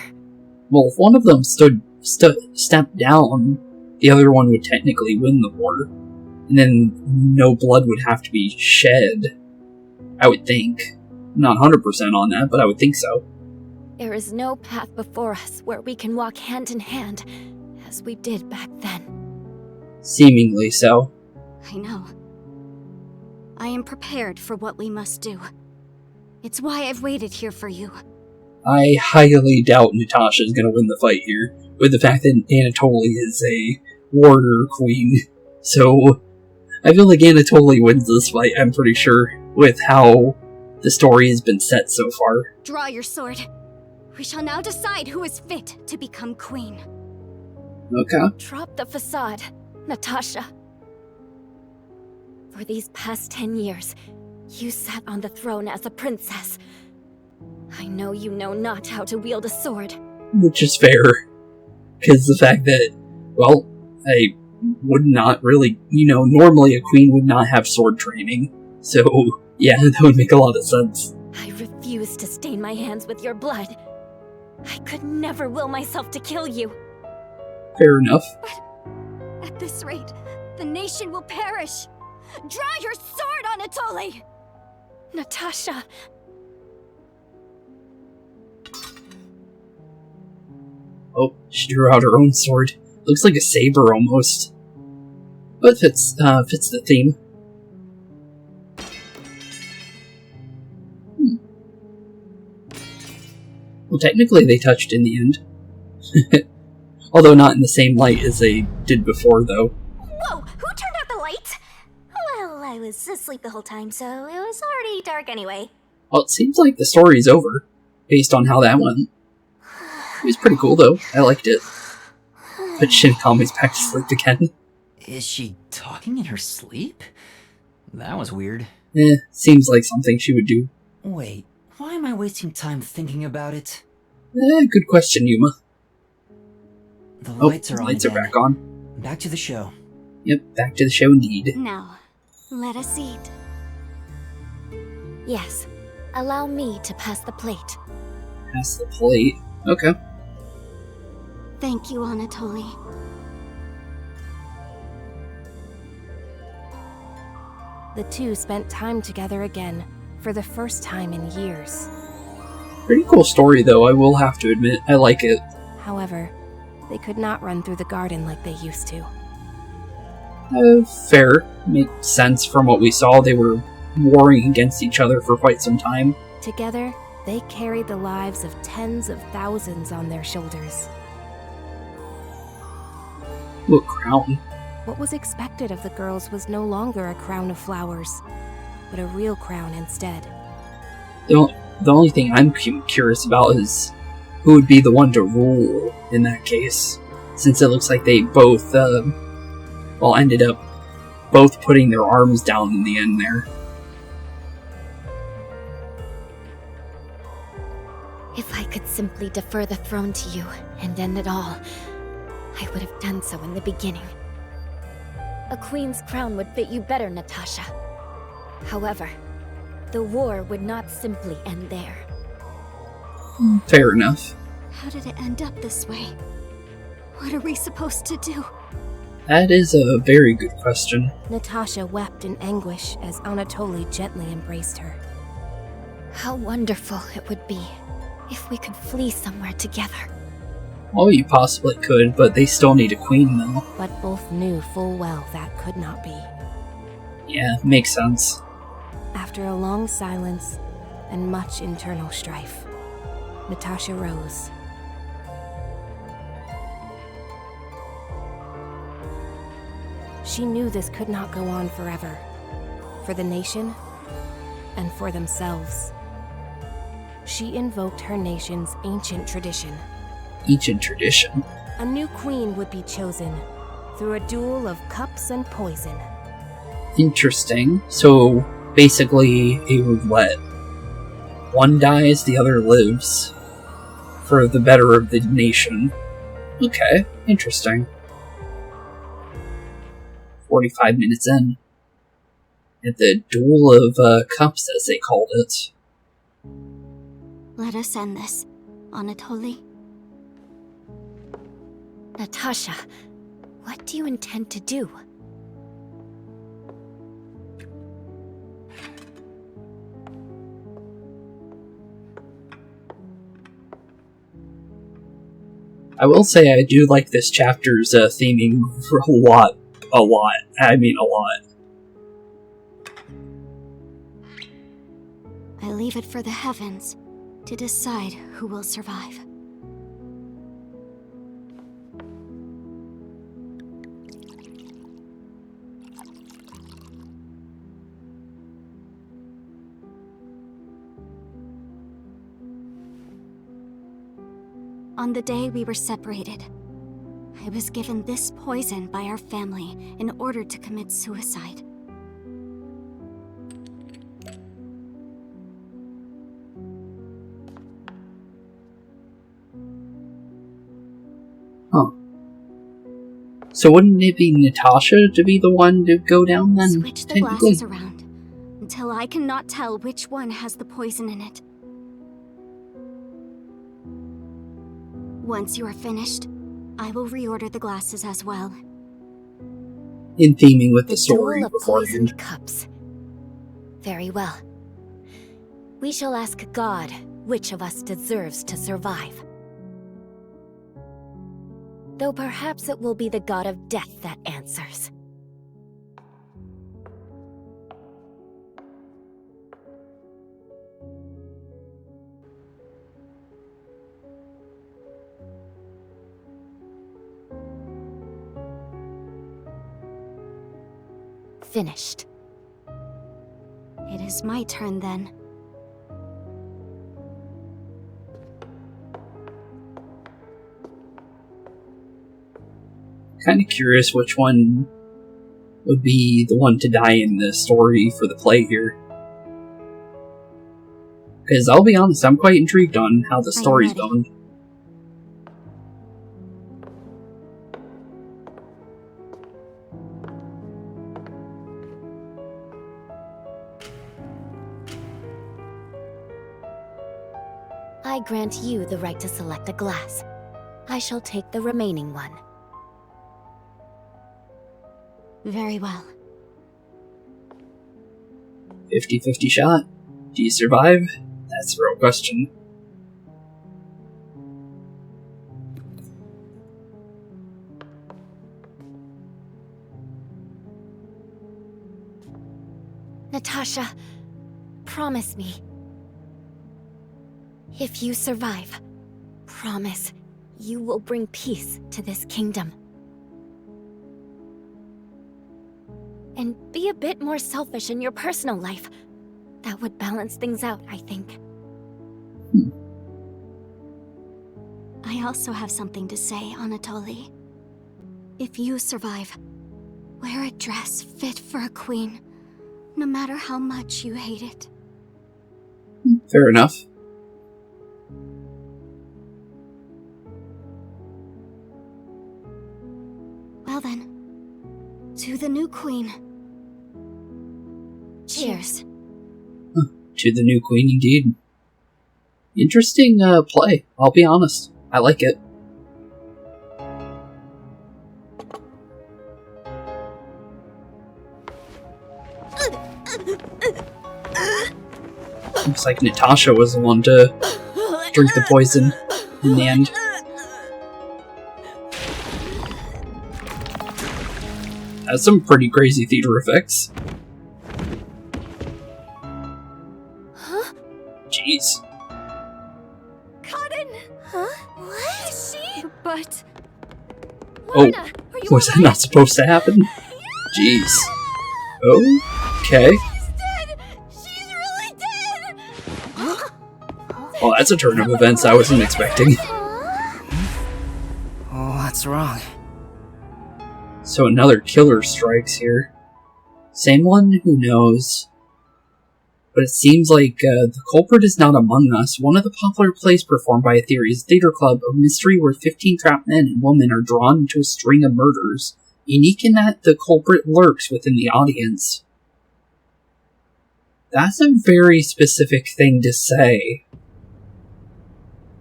Well, if one of them stepped down, the other one would technically win the war. And then no blood would have to be shed, I would think. I'm not 100% on that, but I would think so. There is no path before us where we can walk hand in hand, as we did back then. Seemingly so. I know. I am prepared for what we must do. It's why I've waited here for you. I highly doubt Natasha's gonna win the fight here, with the fact that Anatoly is a warrior queen. So, I feel like Anatoly wins this fight, I'm pretty sure, with how the story has been set so far. Draw your sword. We shall now decide who is fit to become queen. Okay. Drop the facade, Natasha. For these past 10 years, you sat on the throne as a princess. I know you know not how to wield a sword. Which is fair. Because the fact that, well, I would not really, normally a queen would not have sword training. So, yeah, that would make a lot of sense. I refuse to stain my hands with your blood. I could never will myself to kill you. Fair enough. At this rate, the nation will perish. Draw your sword, Anatoly! Natasha. Oh, she drew out her own sword. Looks like a saber almost. But fits the theme. Well, technically they touched in the end. Although not in the same light as they did before, though. Whoa! Who turned out the light? Well, I was asleep the whole time, so it was already dark anyway. Well, it seems like the story's over, based on how that went. It was pretty cool, though. I liked it. But Shinigami's back to sleep again. Is she talking in her sleep? That was weird. Seems like something she would do. Wait, why am I wasting time thinking about it? Good question, Yuma. The lights are on lights are again. back on. Back to the show. Yep, back to the show indeed. Now, let us eat. Yes, allow me to pass the plate. Pass the plate. Okay. Thank you, Anatoly. The two spent time together again, for the first time in years. Pretty cool story, though, I will have to admit. I like it. However, they could not run through the garden like they used to. Fair. Makes sense from what we saw. They were warring against each other for quite some time. Together, they carried the lives of tens of thousands on their shoulders. What crown? What was expected of the girls was no longer a crown of flowers, but a real crown instead. The only thing I'm curious about is who would be the one to rule in that case, since it looks like they both, ended up both putting their arms down in the end there. If I could simply defer the throne to you and end it all, I would have done so in the beginning. A queen's crown would fit you better, Natasha. However, the war would not simply end there. Fair enough. How did it end up this way? What are we supposed to do? That is a very good question. Natasha wept in anguish as Anatoly gently embraced her. How wonderful it would be if we could flee somewhere together. Well, you possibly could, but they still need a queen, though. But both knew full well that could not be. Yeah, makes sense. After a long silence and much internal strife, Natasha rose. She knew this could not go on forever. For the nation, and for themselves. She invoked her nation's ancient tradition. Ancient tradition? A new queen would be chosen through a duel of cups and poison. Interesting. So, basically a roulette. One dies, the other lives. For the better of the nation. Okay, interesting. 45 minutes in. At the Duel of Cups, as they called it. Let us end this, Anatoly. Natasha, what do you intend to do? I will say I do like this chapter's theming for a lot. I mean a lot. I leave it for the heavens to decide who will survive. On the day we were separated, I was given this poison by our family in order to commit suicide. Huh. So wouldn't it be Natasha to be the one to go down then? Switch the glasses around until I cannot tell which one has the poison in it. Once you are finished, I will reorder the glasses as well. In theming with the story Duel of beforehand. poisoned cups. Very well. We shall ask God which of us deserves to survive. Though perhaps it will be the god of death that answers. Finished. It is my turn then. Kind of curious which one would be the one to die in the story for the play here. Because I'll be honest, I'm quite intrigued on how the story's going. I grant you the right to select a glass. I shall take the remaining one. Very well. 50-50 shot. Do you survive? That's the real question. Natasha, promise me. If you survive, promise you will bring peace to this kingdom. And be a bit more selfish in your personal life. That would balance things out, I think. I also have something to say, Anatoly. If you survive, wear a dress fit for a queen, no matter how much you hate it. Fair enough. Well then, to the new queen. Cheers. To the new queen, indeed. Interesting play, I'll be honest. I like it. Looks like Natasha was the one to drink the poison in the end. Has some pretty crazy theater effects. Huh? Jeez. Cotton! Huh? What? Is she? But... Oh, Lorna, are you was that alright? not supposed to happen? Jeez. Okay. She's dead! She's really dead! Well, that's a turn of events I wasn't expecting. Oh, what's wrong? So another killer strikes here. Same one, who knows? But it seems like the culprit is not among us. One of the popular plays performed by Ethereal's theater club, a mystery where 15 trapped men and women are drawn into a string of murders. Unique in that the culprit lurks within the audience. That's a very specific thing to say.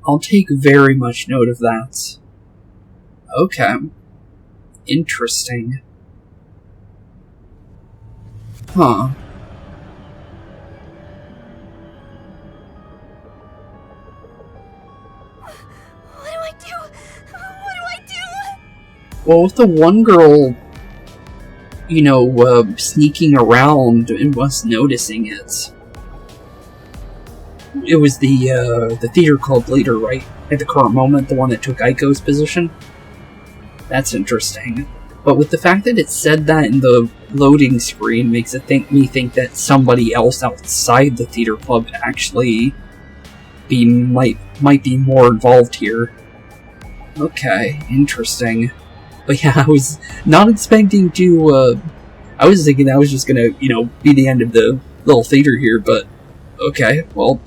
I'll take very much note of that. Okay. Interesting. Huh. What do I do? What do I do? Well, with the one girl, you know, sneaking around and was noticing it. It was the theater club leader, right? At the current moment, the one that took Aiko's position. That's interesting. But with the fact that it said that in the loading screen makes it me think that somebody else outside the theater club actually might be more involved here. Okay, interesting. But yeah, I was not expecting to, I was thinking that was just gonna, be the end of the little theater here, but okay, well,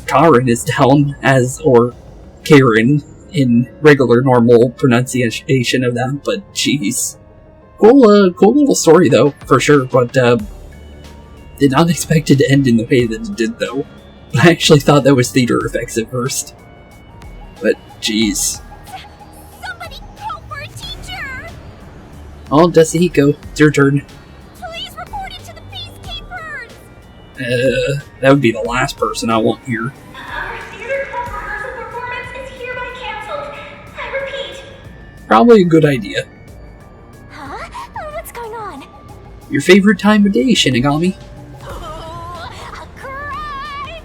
Karen is down or Karen in regular normal pronunciation of that, but jeez. Cool little story though, for sure, but did not expect it to end in the way that it did though. But I actually thought that was theater effects at first. But jeez. Somebody call for a teacher! Oh, Desuhiko, it's your turn. Please report it to the peacekeepers! That would be the last person I want here. Our theater club rehearsal performance is hereby cancelled. I repeat. Probably a good idea. Huh? What's going on? Your favorite time of day, Shinigami. A crime!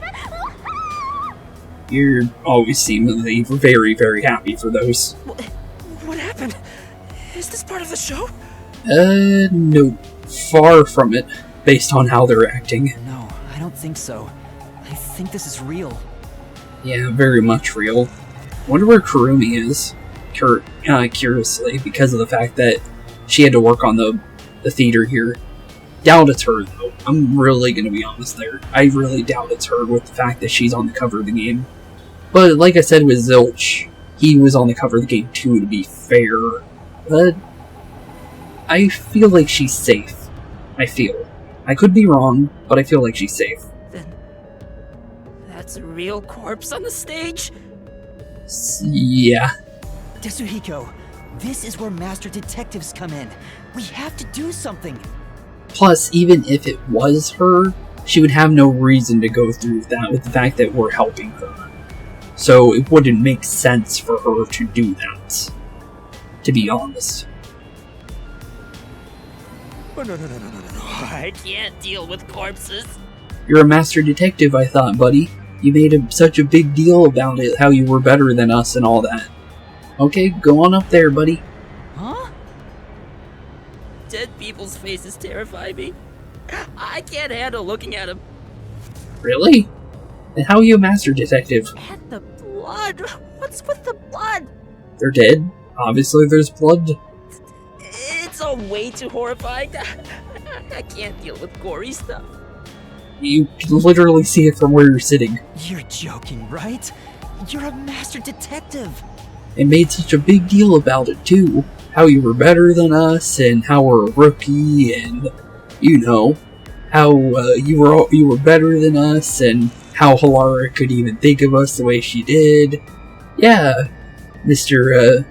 You always seemingly very, very happy for those. What happened? Is this part of the show? No. Far from it, based on how they're acting. No, I don't think so. I think this is real. Yeah, very much real. Wonder where Kurumi is. Curiously, because of the fact that she had to work on the theater here. Doubt it's her, though. I'm really gonna be honest there. I really doubt it's her with the fact that she's on the cover of the game. But like I said with Zilch, he was on the cover of the game too, to be fair. But I feel like she's safe. I could be wrong, but I feel like she's safe. Then that's a real corpse on the stage? Yeah. Desuhiko, this is where master detectives come in. We have to do something. Plus, even if it was her, she would have no reason to go through that with the fact that we're helping her. So it wouldn't make sense for her to do that, to be honest. Oh, no. I can't deal with corpses. You're a master detective, I thought, buddy. You made such a big deal about it, how you were better than us and all that. Okay, go on up there, buddy. Huh? Dead people's faces terrify me. I can't handle looking at them. Really? And how are you a master detective? And the blood! What's with the blood? They're dead. Obviously there's blood. It's all way too horrifying. I can't deal with gory stuff. You can literally see it from where you're sitting. You're joking, right? You're a master detective. And made such a big deal about it too. How you were better than us, and how we're a rookie, and how you were better than us, and how Halara could even think of us the way she did. Yeah, Mr.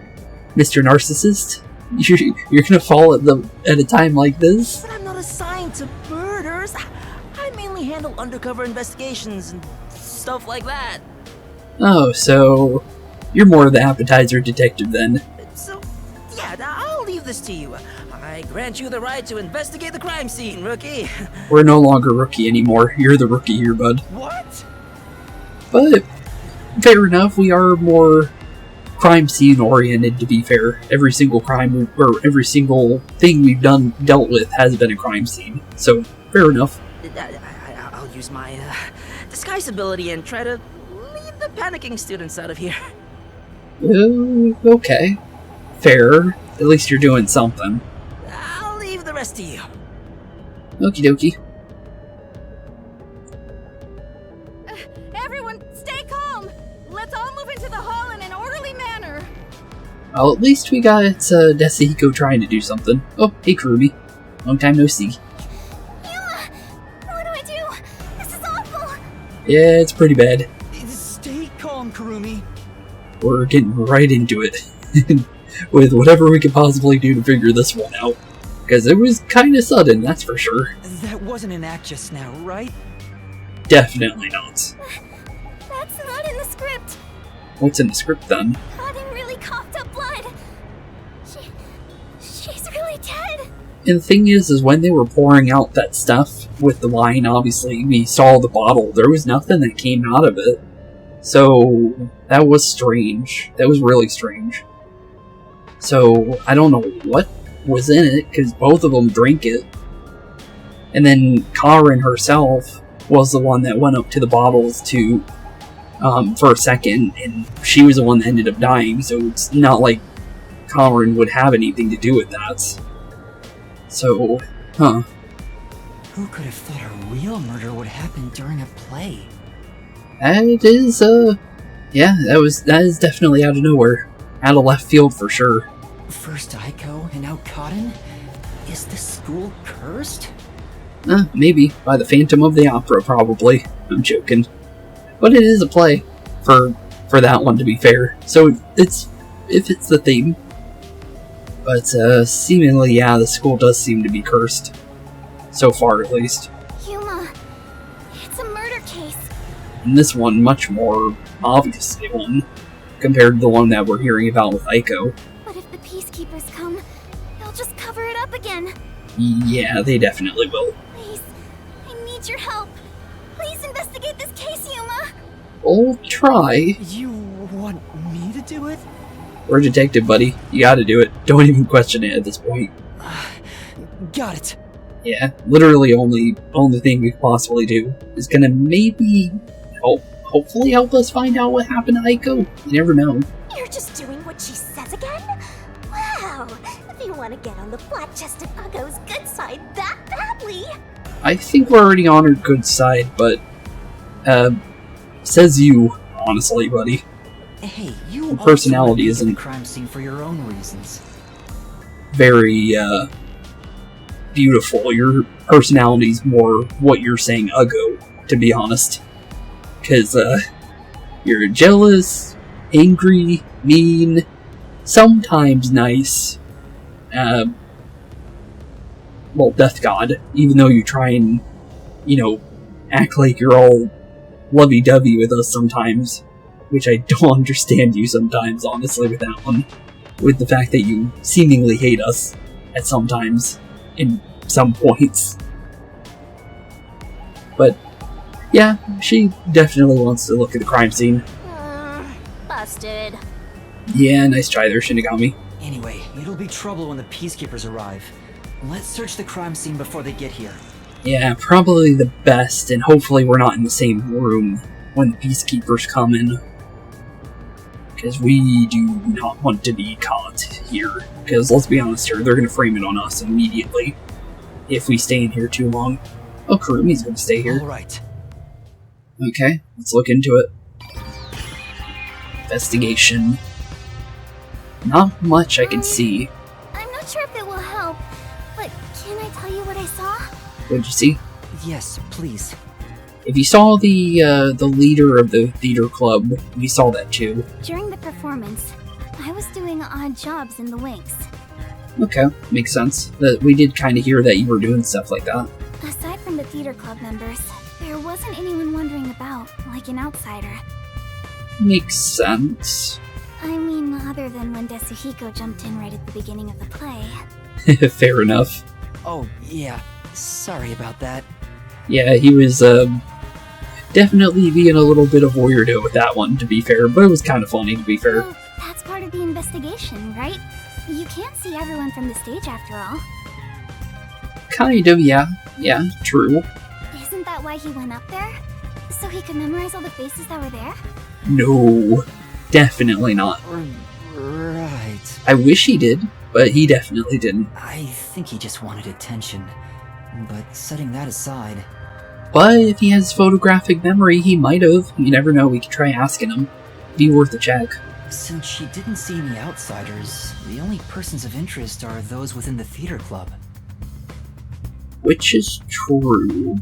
Narcissist, you're gonna fall at a time like this. But I'm not assigned to murders. I mainly handle undercover investigations and stuff like that. Oh, so you're more of the appetizer detective then. So, yeah, I'll leave this to you. I grant you the right to investigate the crime scene, rookie. We're no longer rookie anymore. You're the rookie here, bud. What? But, fair enough, we are more crime scene oriented, to be fair. Every single crime, or every single thing we've dealt with has been a crime scene. So, fair enough. I'll use my disguise ability and try to lead the panicking students out of here. Okay. Fair. At least you're doing something. I'll leave the rest to you. Okie dokie. Everyone, stay calm! Let's all move into the hall in an orderly manner! Well, at least we got Desuhiko trying to do something. Oh, hey Kurumi. Long time no see. Yuma! What do I do? This is awful! Yeah, it's pretty bad. Stay calm, Kurumi. We're getting right into it. With whatever we could possibly do to figure this one out. Because it was kinda sudden, that's for sure. That wasn't an act just now, right? Definitely not. That's not in the script! What's in the script then? Cotton really coughed up blood! She's really dead! And the thing is when they were pouring out that stuff with the wine, obviously, we saw the bottle. There was nothing that came out of it. So, that was strange. That was really strange. So, I don't know what was in it, because both of them drank it. And then Karen herself was the one that went up to the bottles to for a second, and she was the one that ended up dying, so it's not like Colin would have anything to do with that. So, huh. Who could have thought a real murder would happen during a play? That is, yeah, that is definitely out of nowhere. Out of left field for sure. First Yakou and now Cotton? Is the school cursed? Maybe. By the Phantom of the Opera, probably. I'm joking. But it is a play, for that one, to be fair. So, if it's the theme. But, seemingly, yeah, the school does seem to be cursed. So far, at least. Yuma, it's a murder case. And this one, much more obviously one, compared to the one that we're hearing about with Yakou. But if the peacekeepers come, they'll just cover it up again. Yeah, they definitely will. Please, I need your help. Please investigate this case, Yuma. We'll try. You want me to do it? We're a detective, buddy. You gotta do it. Don't even question it at this point. Got it. Yeah, literally only thing we could possibly do is gonna maybe hopefully help us find out what happened to Yakou. You never know. You're just doing what she says again? Wow, if you want to get on the flat-chested Uggo's good side that badly. I think we're already on her good side, but says you, honestly, buddy. Hey, you Your personality also isn't the crime scene for your own reasons. Very beautiful. Your personality's more what you're saying, Uggo, to be honest. Because you're jealous, angry, mean, sometimes nice. Well, Death God, even though you try and, act like you're all lovey-dovey with us sometimes, which I don't understand you sometimes, honestly, with that one. With the fact that you seemingly hate us at sometimes, in some points. But, yeah, she definitely wants to look at the crime scene. Busted. Yeah, nice try there, Shinigami. Anyway, it'll be trouble when the peacekeepers arrive. Let's search the crime scene before they get here. Yeah, probably the best, and hopefully we're not in the same room when the peacekeepers come in. Because we do not want to be caught here. Because, let's be honest here, they're going to frame it on us immediately. If we stay in here too long. Oh, Kurumi's going to stay here. Alright. Okay, let's look into it. Investigation. Not much I can see. I'm not sure if it will help, but can I tell you what I saw? What'd you see? Yes, please. If you saw the leader of the theater club, we saw that too. During the performance, I was doing odd jobs in the wings. Okay, makes sense. That we did kind of hear that you were doing stuff like that. Aside from the theater club members, there wasn't anyone wandering about, like an outsider. Makes sense. I mean, other than when Desuhiko jumped in right at the beginning of the play. Fair enough. Oh, yeah. Sorry about that. Yeah, he was, definitely being a little bit of a weirdo with that one, to be fair, but it was kind of funny, to be fair. Well, that's part of the investigation, right? You can't see everyone from the stage after all. Kind of, yeah. Yeah, true. Isn't that why he went up there? So he could memorize all the faces that were there? No, definitely not. Right. I wish he did, but he definitely didn't. I think he just wanted attention. But setting that aside... But if he has photographic memory, he might have. You never know, we could try asking him. Be worth a check. Since she didn't see any outsiders, the only persons of interest are those within the theater club. Which is true.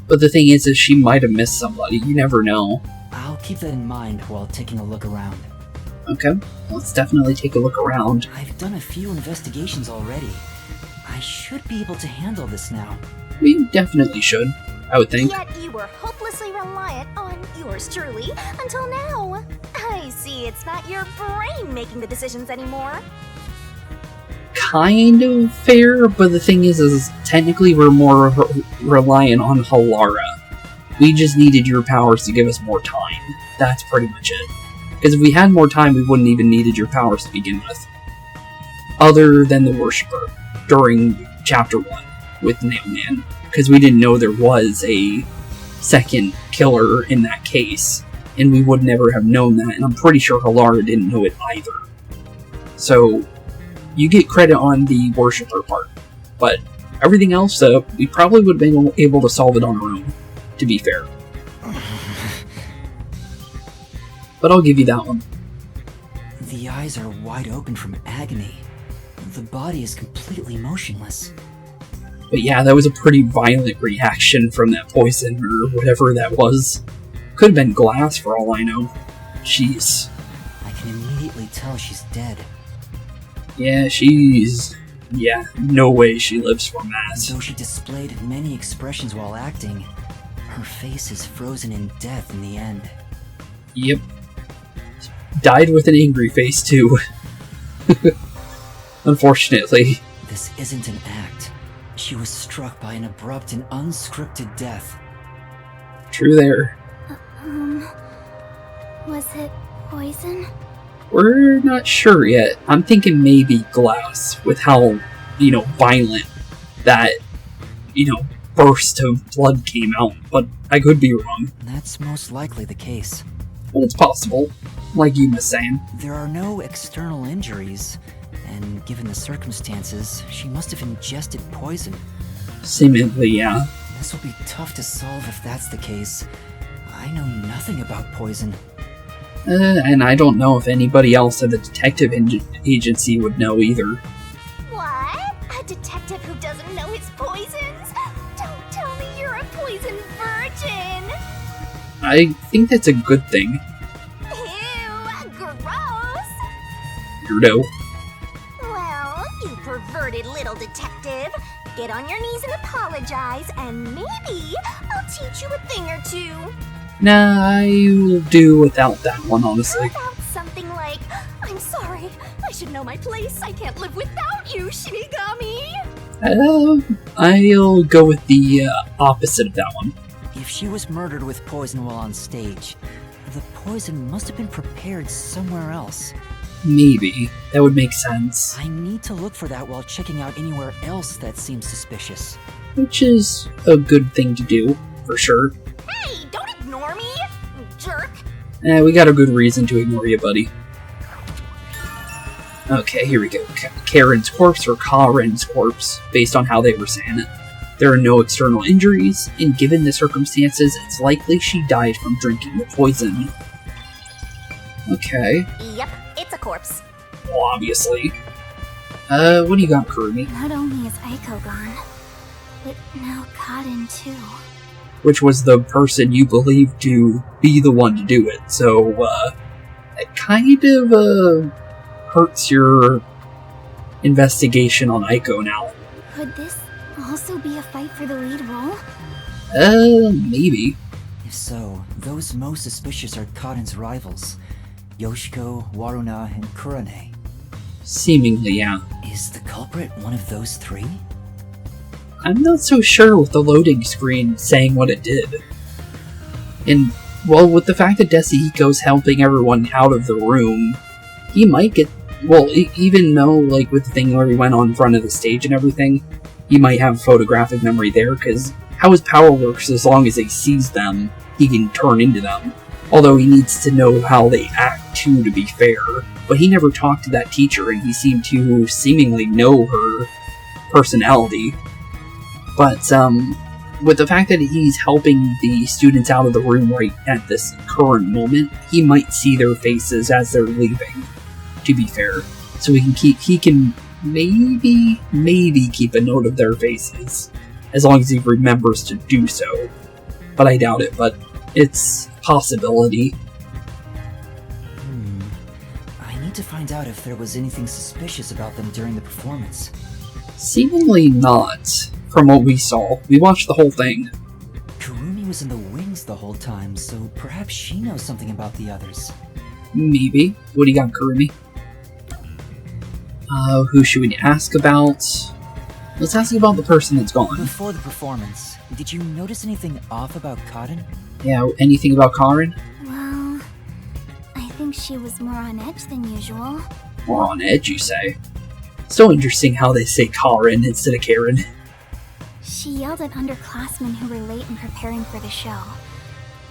But the thing is she might have missed somebody. You never know. I'll keep that in mind while taking a look around. Okay, let's definitely take a look around. I've done a few investigations already. I should be able to handle this now. We definitely should, I would think. Yet you were hopelessly reliant on yours truly until now. I see it's not your brain making the decisions anymore. Kind of fair, but the thing is technically we're more reliant on Halara. We just needed your powers to give us more time. That's pretty much it. Because if we had more time, we wouldn't even needed your powers to begin with. Other than the Worshipper, during Chapter 1, with Nailman. Because we didn't know there was a second killer in that case, and we would never have known that, and I'm pretty sure Halara didn't know it either. So, you get credit on the worshipper part, but everything else, we probably would have been able to solve it on our own, to be fair. But I'll give you that one. The eyes are wide open from agony. The body is completely motionless. But yeah, that was a pretty violent reaction from that poison, or whatever that was. Could have been glass for all I know. Jeez. I can immediately tell she's dead. Yeah, yeah, no way she lives from that. Though she displayed many expressions while acting, her face is frozen in death in the end. Yep. Died with an angry face, too. Unfortunately. This isn't an act. She was struck by an abrupt and unscripted death. True there. Was it poison? We're not sure yet. I'm thinking maybe glass, with how, violent that, burst of blood came out, but I could be wrong. That's most likely the case. But it's possible, like Yuma's saying. There are no external injuries, and given the circumstances, she must have ingested poison. Seemingly, yeah. This will be tough to solve if that's the case. I know nothing about poison. And I don't know if anybody else at the detective agency would know either. What? A detective who doesn't know his poisons? Don't tell me you're a poison virgin! I think that's a good thing. Ew, gross! Weirdo. Well, you perverted little detective. Get on your knees and apologize, and maybe I'll teach you a thing or two. Nah, I'll do without that one, honestly. How about something like, I'm sorry, I should know my place. I can't live without you, Shinigami. I'll go with the opposite of that one. If she was murdered with poison while on stage, the poison must have been prepared somewhere else. Maybe. That would make sense. I need to look for that while checking out anywhere else that seems suspicious. Which is a good thing to do, for sure. Hey, don't ignore me, jerk. We got a good reason to ignore you, buddy. Okay, here we go. Karen's corpse, or Karen's corpse, based on how they were saying it. There are no external injuries, and given the circumstances, it's likely she died from drinking the poison. Okay. Yep, it's a corpse. Well, obviously. What do you got, Kurumi? Not only is Aiko gone, but now Kaden too. Which was the person you believed to be the one to do it, so, it kind of, hurts your investigation on Aiko now. Could this also be a fight for the lead role? Maybe. If so, those most suspicious are Kaden's rivals. Yoshiko, Waruna, and Kurane. Seemingly, yeah. Is the culprit one of those three? I'm not so sure with the loading screen saying what it did. And, well, with the fact that Desuhiko's helping everyone out of the room, he might get... Well, even though, like, with the thing where he went on front of the stage and everything, he might have photographic memory there, because how his power works, as long as he sees them, he can turn into them. Although he needs to know how they act, too, to be fair. But he never talked to that teacher, and he seemed to seemingly know her personality. But, with the fact that he's helping the students out of the room right at this current moment, he might see their faces as they're leaving, to be fair. So he can maybe keep a note of their faces, as long as he remembers to do so. But I doubt it, but it's a possibility. I need to find out if there was anything suspicious about them during the performance. Seemingly not, from what we saw. We watched the whole thing. Kurumi was in the wings the whole time, so perhaps she knows something about the others. Maybe. What do you got, Kurumi? Who should we ask about? Let's ask about the person that's gone. Before the performance, did you notice anything off about Kaden? Yeah, anything about Karen? Well, I think she was more on edge than usual. More on edge, you say? So interesting how they say Karen instead of Karen. She yelled at underclassmen who were late in preparing for the show.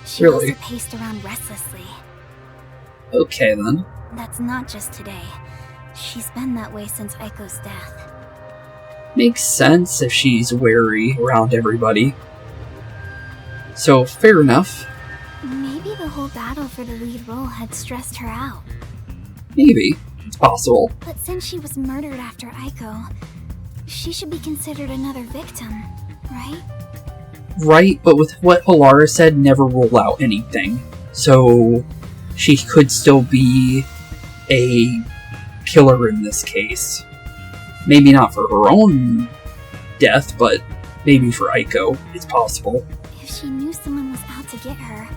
She Really? also paced around restlessly. Okay then. That's not just today. She's been that way since Aiko's death. Makes sense if she's wary around everybody. So, fair enough. Maybe the whole battle for the lead role had stressed her out. Maybe. It's possible. But since she was murdered after Aiko, she should be considered another victim, right? Right, but with what Halara said, never rule out anything. So, she could still be a killer in this case. Maybe not for her own death, but maybe for Aiko. It's possible. If she knew someone was out to get her,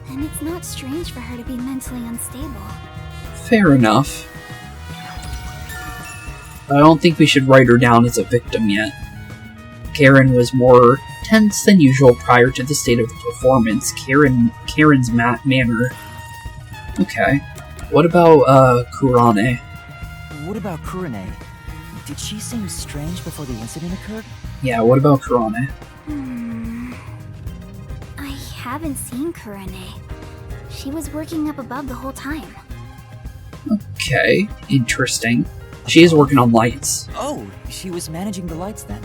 then it's not strange for her to be mentally unstable. Fair enough. I don't think we should write her down as a victim yet. Karen was more tense than usual prior to the state of the performance. Karen's manner. Okay. What about, Kurane? What about Kurane? Did she seem strange before the incident occurred? Yeah, what about Kurane? I haven't seen Kurane. She was working up above the whole time. Okay, interesting. She is working on lights. Oh, she was managing the lights then.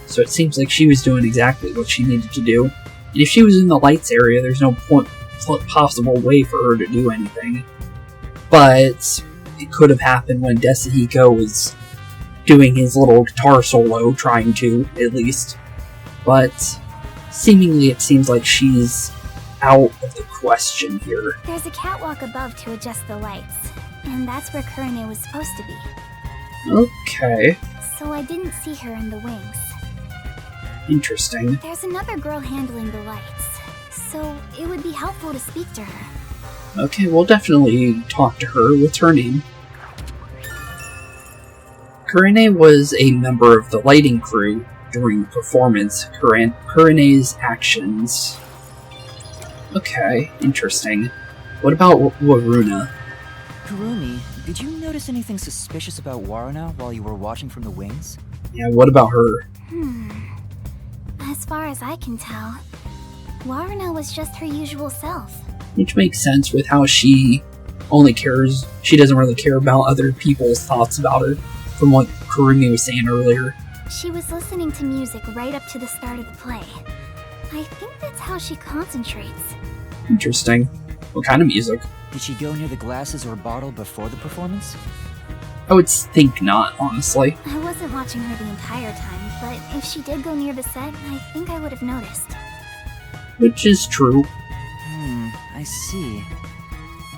So it seems like she was doing exactly what she needed to do. And if she was in the lights area, there's no possible way for her to do anything. But it could have happened when Desuhiko was doing his little guitar solo, trying to, at least. But seemingly it seems like she's out of the question here. There's a catwalk above to adjust the lights, and that's where Kurane was supposed to be. Okay, So I didn't see her in the wings. interesting. There's another girl handling the lights, so it would be helpful to speak to her. Okay, we'll definitely talk to her. What's her name? Kurane was a member of the lighting crew during the performance. Kurane's actions. Okay, interesting. What about Waruna? Kurumi, did you notice anything suspicious about Waruna while you were watching from the wings? Yeah, what about her? As far as I can tell, Waruna was just her usual self. Which makes sense with how she only cares. She doesn't really care about other people's thoughts about her, from what Kurumi was saying earlier. She was listening to music right up to the start of the play. I think that's how she concentrates. Interesting. What kind of music? Did she go near the glasses or bottle before the performance? I would think not, honestly. I wasn't watching her the entire time, but if she did go near the set, I think I would have noticed. Which is true. I see.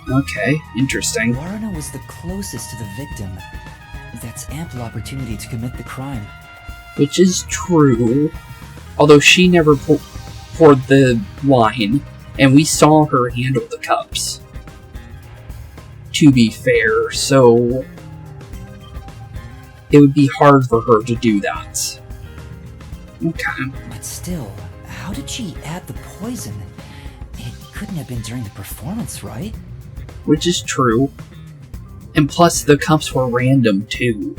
Okay, interesting. Waruna was the closest to the victim. That's ample opportunity to commit the crime. Which is true. Although she never poured the wine, and we saw her handle the cups. To be fair, so it would be hard for her to do that. Okay. But still, how did she add the poison? It couldn't have been during the performance, right? Which is true. And plus, the cups were random too.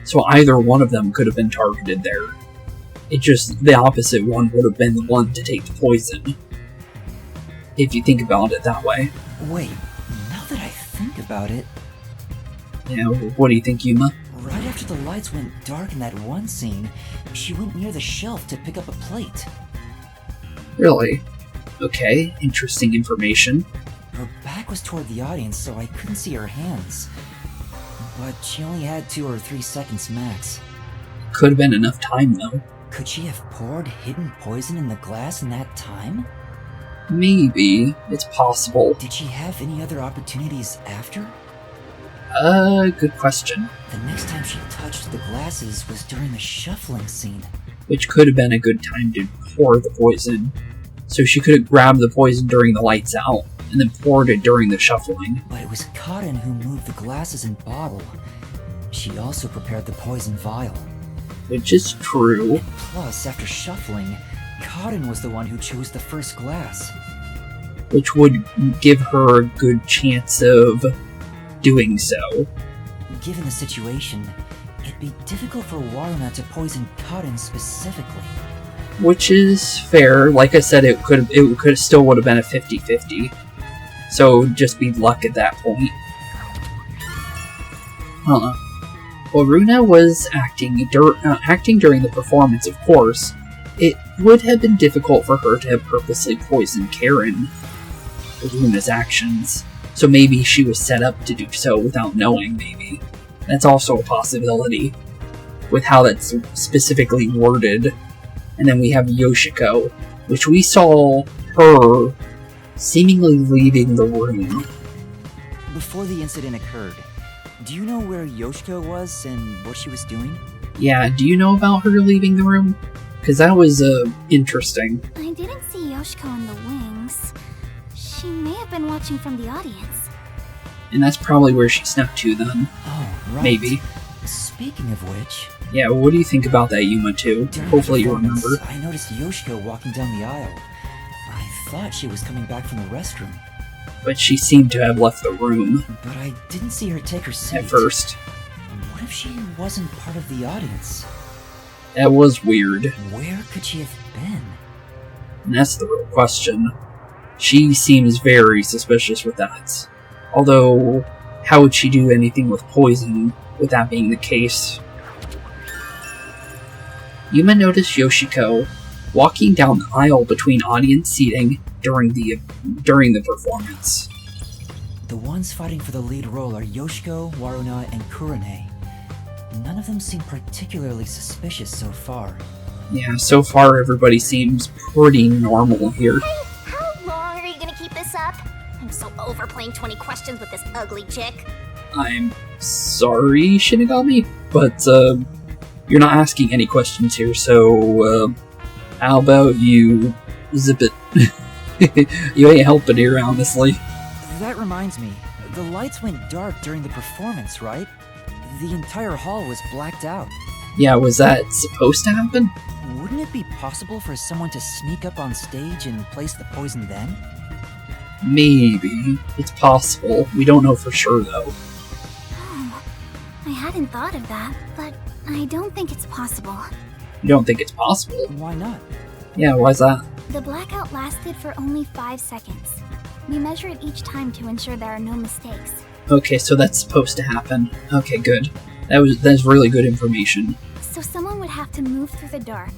So either one of them could have been targeted there. It just, the opposite one would have been the one to take the poison. If you think about it that way. Wait, now that I think about it... Yeah, what do you think, Yuma? Right after the lights went dark in that one scene, she went near the shelf to pick up a plate. Really? Okay, interesting information. Her back was toward the audience, so I couldn't see her hands. But she only had 2 or 3 seconds max. Could have been enough time, though. Could she have poured hidden poison in the glass in that time? Maybe. It's possible. Did she have any other opportunities after? Good question. The next time she touched the glasses was during the shuffling scene. Which could have been a good time to pour the poison. So she could have grabbed the poison during the lights out, and then poured it during the shuffling. But it was Cotton who moved the glasses and bottle. She also prepared the poison vial. Which is true. And plus, after shuffling, Cotton was the one who chose the first glass. Which would give her a good chance of doing so. Given the situation, it'd be difficult for Waruna to poison Cotton specifically. which is fair. Like I said, it could still would have been a 50-50. So just be luck at that point. While Runa was acting during the performance, of course, it would have been difficult for her to have purposely poisoned Karen with Runa's actions. So maybe she was set up to do so without knowing, maybe. That's also a possibility, with how that's specifically worded. And then we have Yoshiko, which we saw her seemingly leaving the room. Before the incident occurred, do you know where Yoshiko was and what she was doing? Yeah, do you know about her leaving the room? Because that was, interesting. I didn't see Yoshiko in the wings. She may have been watching from the audience. And that's probably where she snuck to then. Oh, right. Maybe. Speaking of which... Yeah, what do you think about that, Yuma, too? Hopefully you remember. I noticed Yoshiko walking down the aisle. I thought she was coming back from the restroom. But she seemed to have left the room. But I didn't see her take her seat. At first. What if she wasn't part of the audience? That was weird. Where could she have been? And that's the real question. She seems very suspicious with that. Although, how would she do anything with poison, with that being the case? Yuma noticed Yoshiko walking down the aisle between audience seating during the performance. The ones fighting for the lead role are Yoshiko, Waruna, and Kurane. None of them seem particularly suspicious so far. Yeah, so far everybody seems pretty normal here. Hey, how long are you gonna keep this up? I'm so over playing 20 questions with this ugly chick. I'm sorry, Shinigami, but, you're not asking any questions here, so, how about you zip it? You ain't helping here, honestly. That reminds me, the lights went dark during the performance, right? The entire hall was blacked out. Yeah, was that supposed to happen? Wouldn't it be possible for someone to sneak up on stage and place the poison then? Maybe. It's possible. We don't know for sure, though. Oh, I hadn't thought of that, but I don't think it's possible. You don't think it's possible? Why not? Yeah, why's that? The blackout lasted for only 5 seconds. We measure it each time to ensure there are no mistakes. Okay, so that's supposed to happen. Okay, good. That's really good information. So someone would have to move through the dark,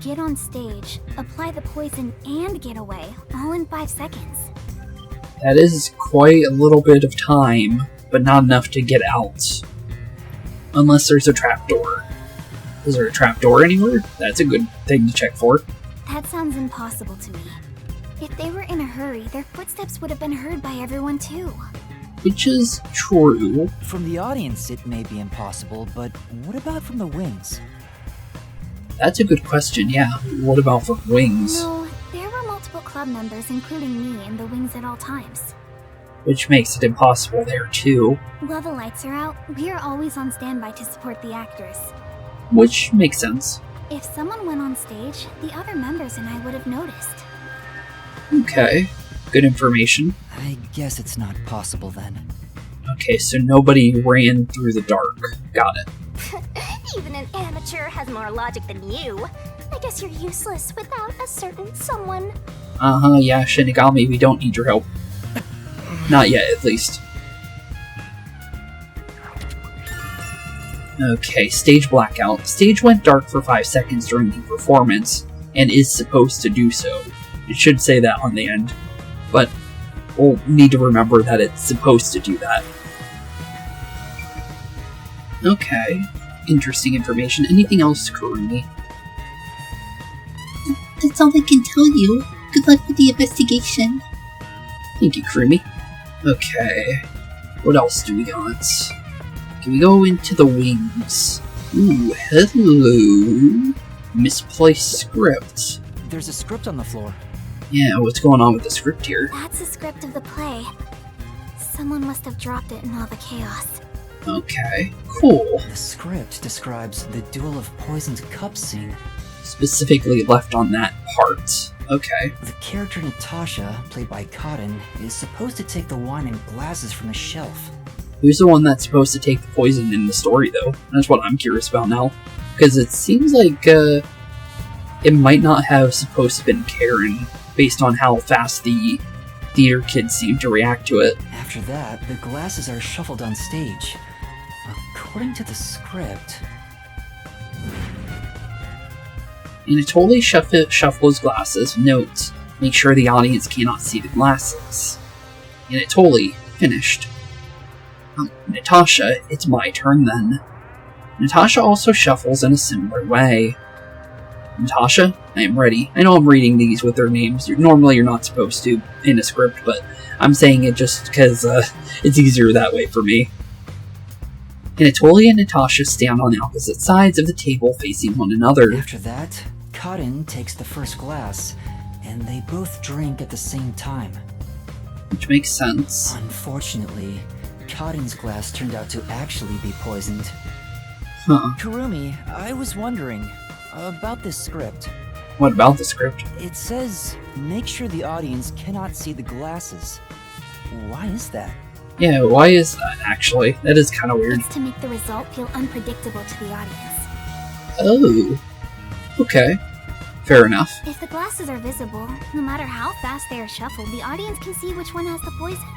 get on stage, apply the poison, and get away, all in 5 seconds. That is quite a little bit of time, but not enough to get out. Unless there's a trapdoor. Is there a trapdoor anywhere? That's a good thing to check for. That sounds impossible to me. If they were in a hurry, their footsteps would have been heard by everyone too. Which is true. From the audience, it may be impossible, but what about from the wings? That's a good question, yeah. What about from wings? No, there were multiple club members, including me, in the wings at all times. Which makes it impossible there, too. While the lights are out, we are always on standby to support the actors. Which makes sense. If someone went on stage, the other members and I would have noticed. Okay, good information. I guess it's not possible then. Okay, so nobody ran through the dark. Got it. Even an amateur has more logic than you. I guess you're useless without a certain someone. Uh-huh, yeah, Shinigami, we don't need your help. Not yet, at least. Okay, stage blackout. Stage went dark for 5 seconds during the performance, and is supposed to do so. It should say that on the end, but we'll need to remember that it's supposed to do that. Okay, interesting information. Anything else, Kurumi? That's all I can tell you. Good luck with the investigation. Thank you, Kurumi. Okay, what else do we got? Can we go into the wings? Ooh, hello. Misplaced script. There's a script on the floor. Yeah, what's going on with the script here? That's the script of the play. Someone must have dropped it in all the chaos. Okay, cool. The script describes the Duel of Poisoned Cups scene. Specifically left on that part. Okay. The character Natasha, played by Cotton, is supposed to take the wine and glasses from the shelf. Who's the one that's supposed to take the poison in the story, though? That's what I'm curious about now. Because it seems like, it might not have supposed to been Karen, based on how fast the theater kids seem to react to it. After that, the glasses are shuffled on stage. According to the script... Anatoly shuffles glasses, notes, make sure the audience cannot see the glasses. Anatoly, finished. Natasha, it's my turn then. Natasha also shuffles in a similar way. Natasha, I am ready. I know I'm reading these with their names. Normally you're not supposed to in a script, but I'm saying it just because it's easier that way for me. Anatoly and Natasha stand on opposite sides of the table facing one another. After that, Cotton takes the first glass, and they both drink at the same time. Which makes sense. Unfortunately, Cotton's glass turned out to actually be poisoned. Huh. Kurumi, I was wondering about this script. What about the script? It says, make sure the audience cannot see the glasses. Why is that? Yeah, why is that, actually? That is kind of weird. It's to make the result feel unpredictable to the audience. Oh. Okay. Fair enough. If the glasses are visible, no matter how fast they are shuffled, the audience can see which one has the poison.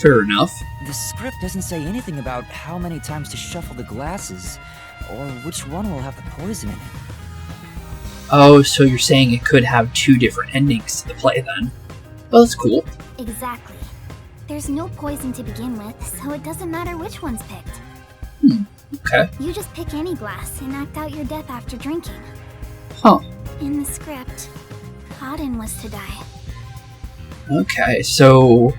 Fair enough. The script doesn't say anything about how many times to shuffle the glasses, or which one will have the poison in it. Oh, so you're saying it could have two different endings to the play then. Well, that's cool. Exactly. There's no poison to begin with, so it doesn't matter which one's picked. Okay. You just pick any glass and act out your death after drinking. Huh. In the script, Cotton was to die. Okay, so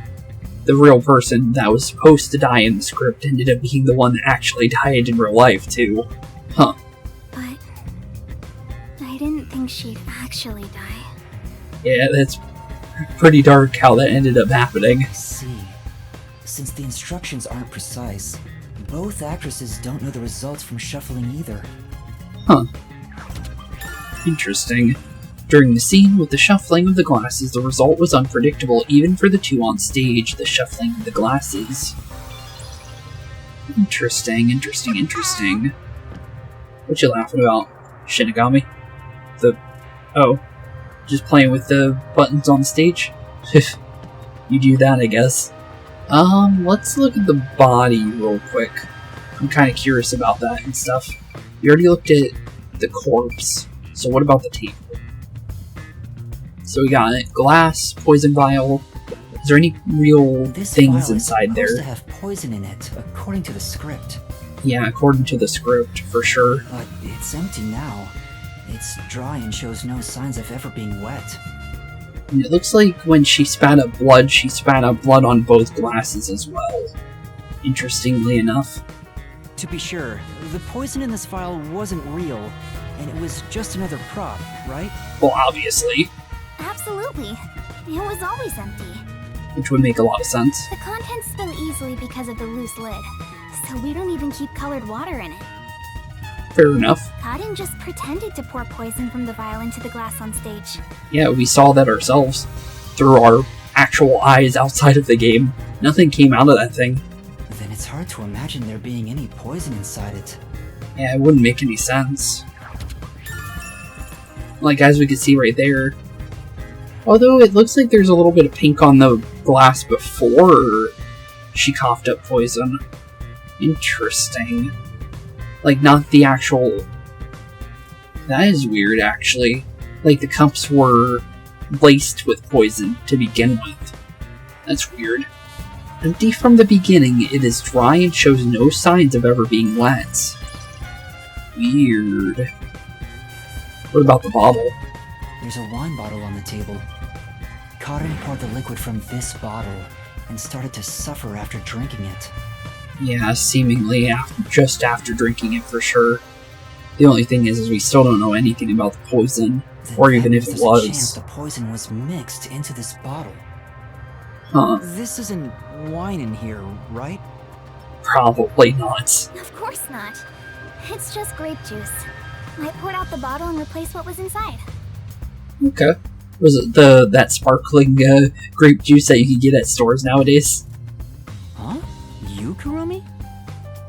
the real person that was supposed to die in the script ended up being the one that actually died in real life, too. Huh. But I didn't think she'd actually die. Yeah, that's pretty dark how that ended up happening. I see. Since the instructions aren't precise, both actresses don't know the results from shuffling either. Huh. Interesting. During the scene with the shuffling of the glasses, the result was unpredictable even for the two on stage, the shuffling of the glasses. Interesting. What you laughing about, Shinigami? Just playing with the buttons on stage? You do that, I guess. Let's look at the body real quick. I'm kind of curious about that and stuff. We already looked at the corpse, so what about the table? So we got glass, poison vial. Is there any real things inside there? This vial is supposed to have poison in it, according to the script. Yeah, according to the script, for sure. But it's empty now. It's dry and shows no signs of ever being wet. And it looks like when she spat up blood on both glasses as well. Interestingly enough. To be sure, the poison in this vial wasn't real, and it was just another prop, right? Well, obviously. Absolutely. It was always empty. Which would make a lot of sense. The contents spill easily because of the loose lid, so we don't even keep colored water in it. Fair enough. Cotton just pretended to pour poison from the vial into the glass on stage. Yeah, we saw that ourselves. Through our actual eyes outside of the game. Nothing came out of that thing. Then it's hard to imagine there being any poison inside it. Yeah, it wouldn't make any sense. Like, as we can see right there. Although it looks like there's a little bit of pink on the glass before she coughed up poison. Interesting. Like, not the actual... That is weird, actually. Like, the cups were laced with poison to begin with. That's weird. Empty from the beginning, it is dry and shows no signs of ever being wet. Weird. What about the bottle? There's a wine bottle on the table. Cotton poured the liquid from this bottle and started to suffer after drinking it. Yeah, seemingly just after drinking it for sure. The only thing is we still don't know anything about the poison, or even if it was. There's a chance the poison was mixed into this bottle. Huh. This isn't wine in here, right? Probably not. Of course not. It's just grape juice. I poured out the bottle and replaced what was inside. Okay. Was it that sparkling grape juice that you can get at stores nowadays? Huh? You, Kurumi?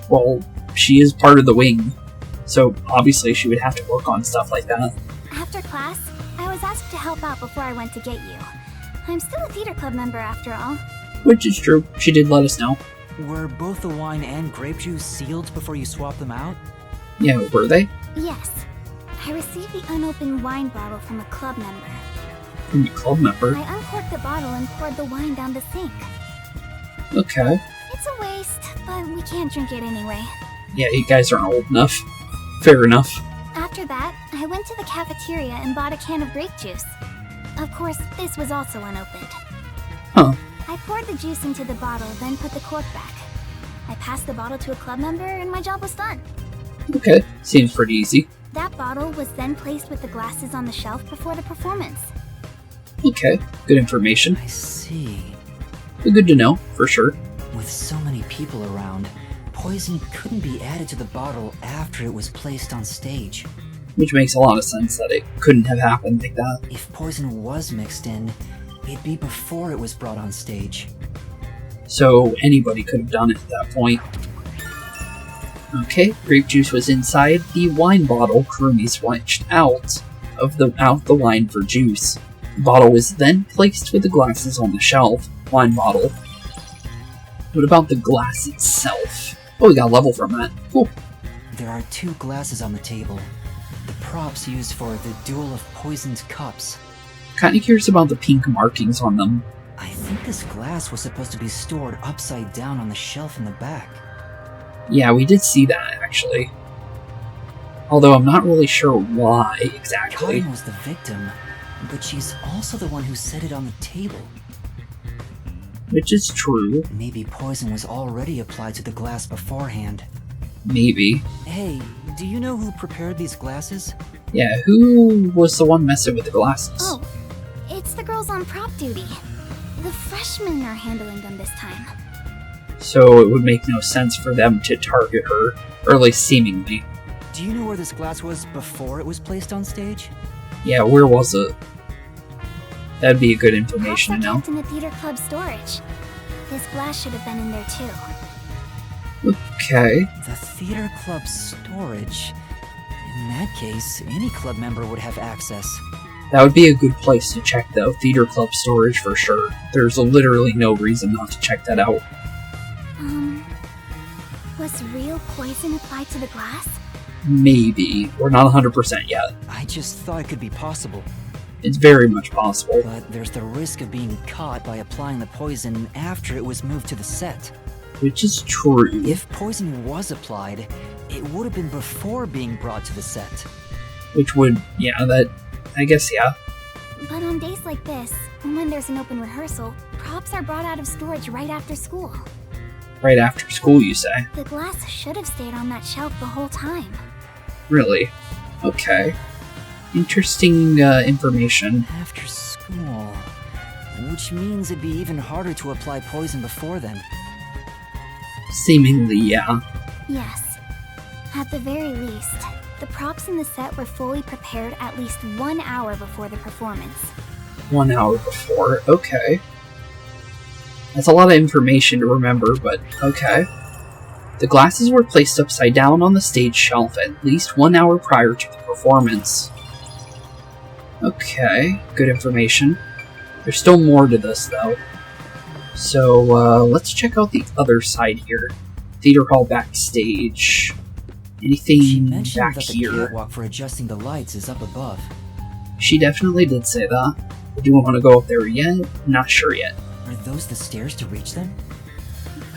Well, she is part of the wing, so obviously she would have to work on stuff like that. After class, I was asked to help out before I went to get you. I'm still a theater club member after all. Which is true. She did let us know. Were both the wine and grape juice sealed before you swapped them out? Yeah, were they? Yes. I received the unopened wine bottle from a club member. From a club member? I uncorked the bottle and poured the wine down the sink. Okay. It's a waste, but we can't drink it anyway. Yeah, you guys aren't old enough. Fair enough. After that, I went to the cafeteria and bought a can of grape juice. Of course, this was also unopened. Huh. I poured the juice into the bottle, then put the cork back. I passed the bottle to a club member and my job was done. Okay, seems pretty easy. That bottle was then placed with the glasses on the shelf before the performance. Okay, good information. I see. Good to know, for sure. With so many people around, poison couldn't be added to the bottle after it was placed on stage. Which makes a lot of sense that it couldn't have happened like that. If poison was mixed in, it'd be before it was brought on stage. So anybody could have done it at that point. Okay, grape juice was inside the wine bottle Kurumi switched out the wine for juice. The bottle was then placed with the glasses on the shelf. Wine bottle. What about the glass itself? Oh, we got a level from that. Cool. There are 2 glasses on the table. The props used for the duel of poisoned cups. Kinda curious about the pink markings on them. I think this glass was supposed to be stored upside down on the shelf in the back. Yeah, we did see that, actually. Although I'm not really sure why exactly. Karen was the victim, but she's also the one who set it on the table. Which is true. Maybe poison was already applied to the glass beforehand. Maybe. Hey, do you know who prepared these glasses? Yeah, who was the one messing with the glasses? Oh, it's the girls on prop duty. The freshmen are handling them this time. So it would make no sense for them to target her, or at least seemingly. Do you know where this glass was before it was placed on stage? Yeah, where was it? That'd be a good information to know. Kept in the theater club storage. This glass should have been in there too. Okay. The theater club storage? In that case, any club member would have access. That would be a good place to check though, theater club storage for sure. There's literally no reason not to check that out. Was real poison applied to the glass? Maybe. We're not 100% yet. I just thought it could be possible. It's very much possible. But there's the risk of being caught by applying the poison after it was moved to the set. Which is true. If poison was applied, it would have been before being brought to the set. Which would, yeah, that, I guess, yeah. But on days like this, when there's an open rehearsal, props are brought out of storage right after school. Right after school, you say? The glass should have stayed on that shelf the whole time. Really? Okay. Interesting information. After school. Which means it'd be even harder to apply poison before then. Seemingly, yeah. Yes. At the very least, the props in the set were fully prepared at least 1 hour before the performance. 1 hour before, okay. That's a lot of information to remember, but okay. The glasses were placed upside down on the stage shelf at least 1 hour prior to the performance. Okay, good information. There's still more to this, though. So, let's check out the other side here. Theater hall backstage. Anything back that here? The catwalk for adjusting the lights is up above. She definitely did say that. Do we want to go up there yet? Not sure yet. Are those the stairs to reach them?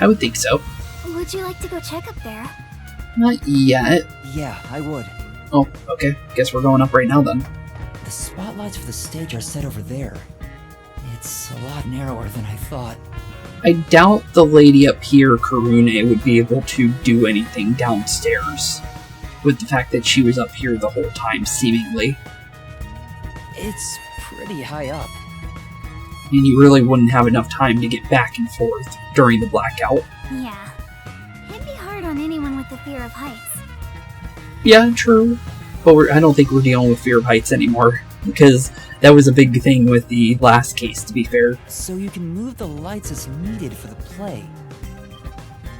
I would think so. Would you like to go check up there? Not yet. Yeah, I would. Oh, okay. Guess we're going up right now then. The spotlights for the stage are set over there. It's a lot narrower than I thought. I doubt the lady up here, Karune, would be able to do anything downstairs. With the fact that she was up here the whole time, seemingly. It's pretty high up. And you really wouldn't have enough time to get back and forth during the blackout. Yeah. It'd be hard on anyone with the fear of heights. Yeah, true. But I don't think we're dealing with fear of heights anymore. Because that was a big thing with the last case, to be fair. So you can move the lights as needed for the play.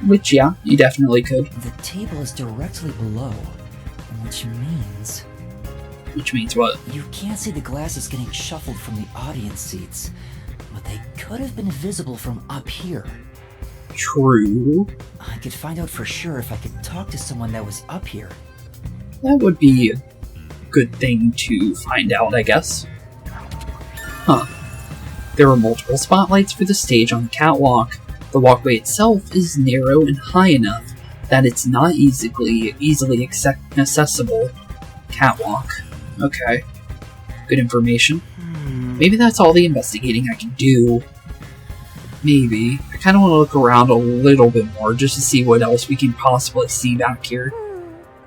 Which, yeah, you definitely could. The table is directly below, which means... Which means what? You can't see the glasses getting shuffled from the audience seats, but they could have been visible from up here. True. I could find out for sure if I could talk to someone that was up here. That would be a good thing to find out, I guess. Huh. There are multiple spotlights for the stage on the catwalk. The walkway itself is narrow and high enough that it's not easily accessible. Catwalk. Okay. Good information. Maybe that's all the investigating I can do. Maybe. I kind of want to look around a little bit more just to see what else we can possibly see back here.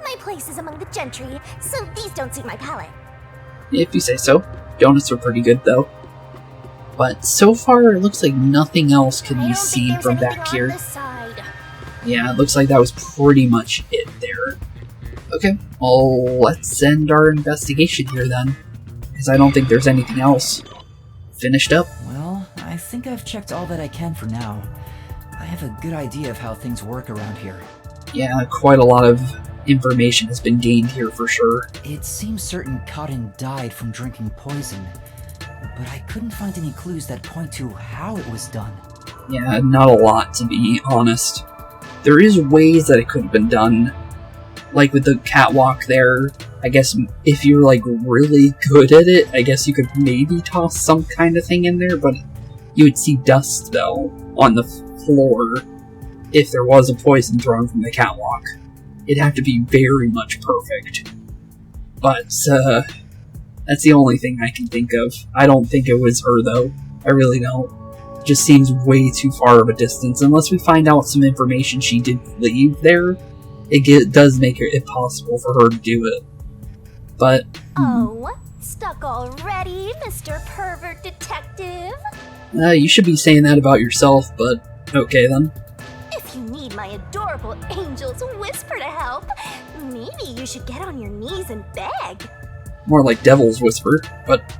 My place is among the gentry, so these don't suit my palate. If you say so. Donuts are pretty good, though. But so far, it looks like nothing else can be seen from back here. Yeah, it looks like that was pretty much it there. Okay, well, let's end our investigation here then. Because I don't think there's anything else. Finished up? Well, I think I've checked all that I can for now. I have a good idea of how things work around here. Yeah, quite a lot of information has been gained here for sure. It seems certain Cotton died from drinking poison, but I couldn't find any clues that point to how it was done. Yeah, not a lot, to be honest. There is ways that it could have been done. Like with the catwalk there, I guess if you're like really good at it, I guess you could maybe toss some kind of thing in there, but you would see dust, though, on the floor if there was a poison thrown from the catwalk. It'd have to be very much perfect. But, that's the only thing I can think of. I don't think it was her, though. I really don't. It just seems way too far of a distance. Unless we find out some information she did leave there, it does make it possible for her to do it. But... Oh, stuck already, Mr. Pervert Detective? You should be saying that about yourself, but okay then. If you need my adorable angel's whisper to help, maybe you should get on your knees and beg. More like Devil's Whisper, but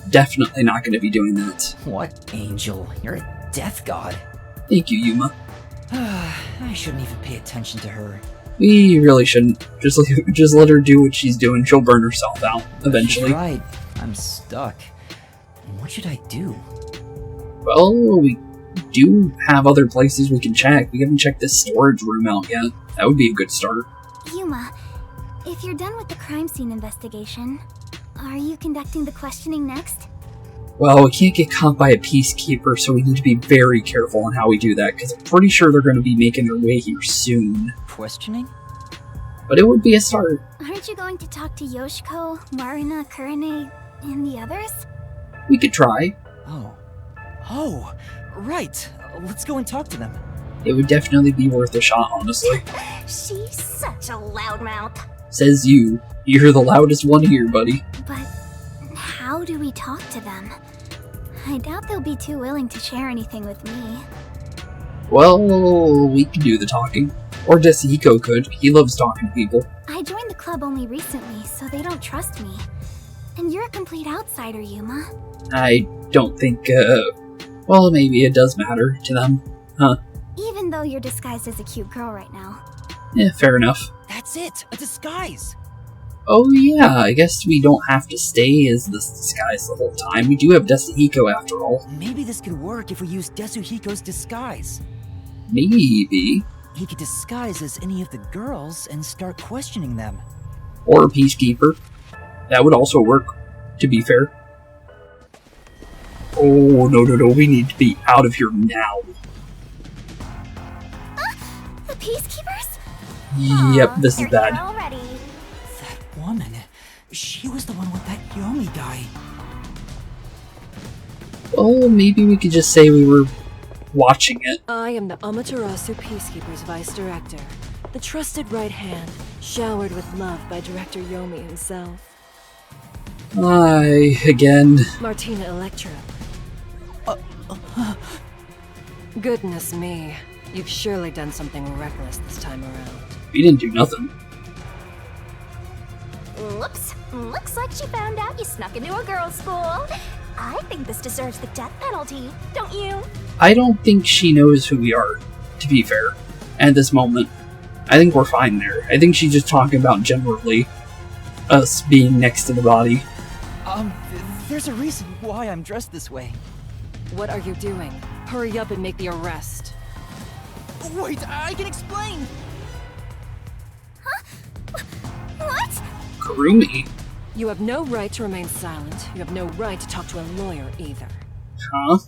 definitely not going to be doing that. What angel? You're a death god. Thank you, Yuma. I shouldn't even pay attention to her. We really shouldn't. Just let her do what she's doing. She'll burn herself out, eventually. She's right. I'm stuck. What should I do? Well, we do have other places we can check. We haven't checked this storage room out yet. That would be a good start. Yuma, if you're done with the crime scene investigation, are you conducting the questioning next? Well, we can't get caught by a peacekeeper, so we need to be very careful on how we do that, because I'm pretty sure they're going to be making their way here soon. Questioning? But it would be a start. Aren't you going to talk to Yoshiko, Marina, Kurane, and the others? We could try. Oh, right. Let's go and talk to them. It would definitely be worth a shot, honestly. She's such a loudmouth. Says you. You're the loudest one here, buddy. But how do we talk to them? I doubt they'll be too willing to share anything with me. Well, we can do the talking. Or Desuhiko could. He loves talking to people. I joined the club only recently, so they don't trust me. And you're a complete outsider, Yuma. I don't think, well, maybe it does matter to them, huh? Even though you're disguised as a cute girl right now. Yeah, fair enough. That's it! A disguise! Oh yeah, I guess we don't have to stay as this disguise the whole time. We do have Desuhiko after all. Maybe this could work if we use Desuhiko's disguise. Maybe. He could disguise as any of the girls and start questioning them. Or a peacekeeper. That would also work, to be fair. Oh, no, we need to be out of here now. The peacekeepers? Yep, this is bad. Already. That woman, she was the one with that Yomi guy. Well, maybe we could just say we were watching it. I am the Amaterasu Peacekeeper's Vice Director, the trusted right hand, showered with love by Director Yomi himself. Hi, again. Martina Electra. Goodness me, you've surely done something reckless this time around. We didn't do nothing. Whoops. Looks like she found out you snuck into a girls' school. I think this deserves the death penalty, don't you? I don't think she knows who we are, to be fair, at this moment. I think we're fine there. I think she's just talking about generally. us being next to the body. There's a reason why I'm dressed this way. What are you doing? Hurry up and make the arrest. Wait, I can explain! Huh? What? Kurumi. You have no right to remain silent. You have no right to talk to a lawyer either. Huh?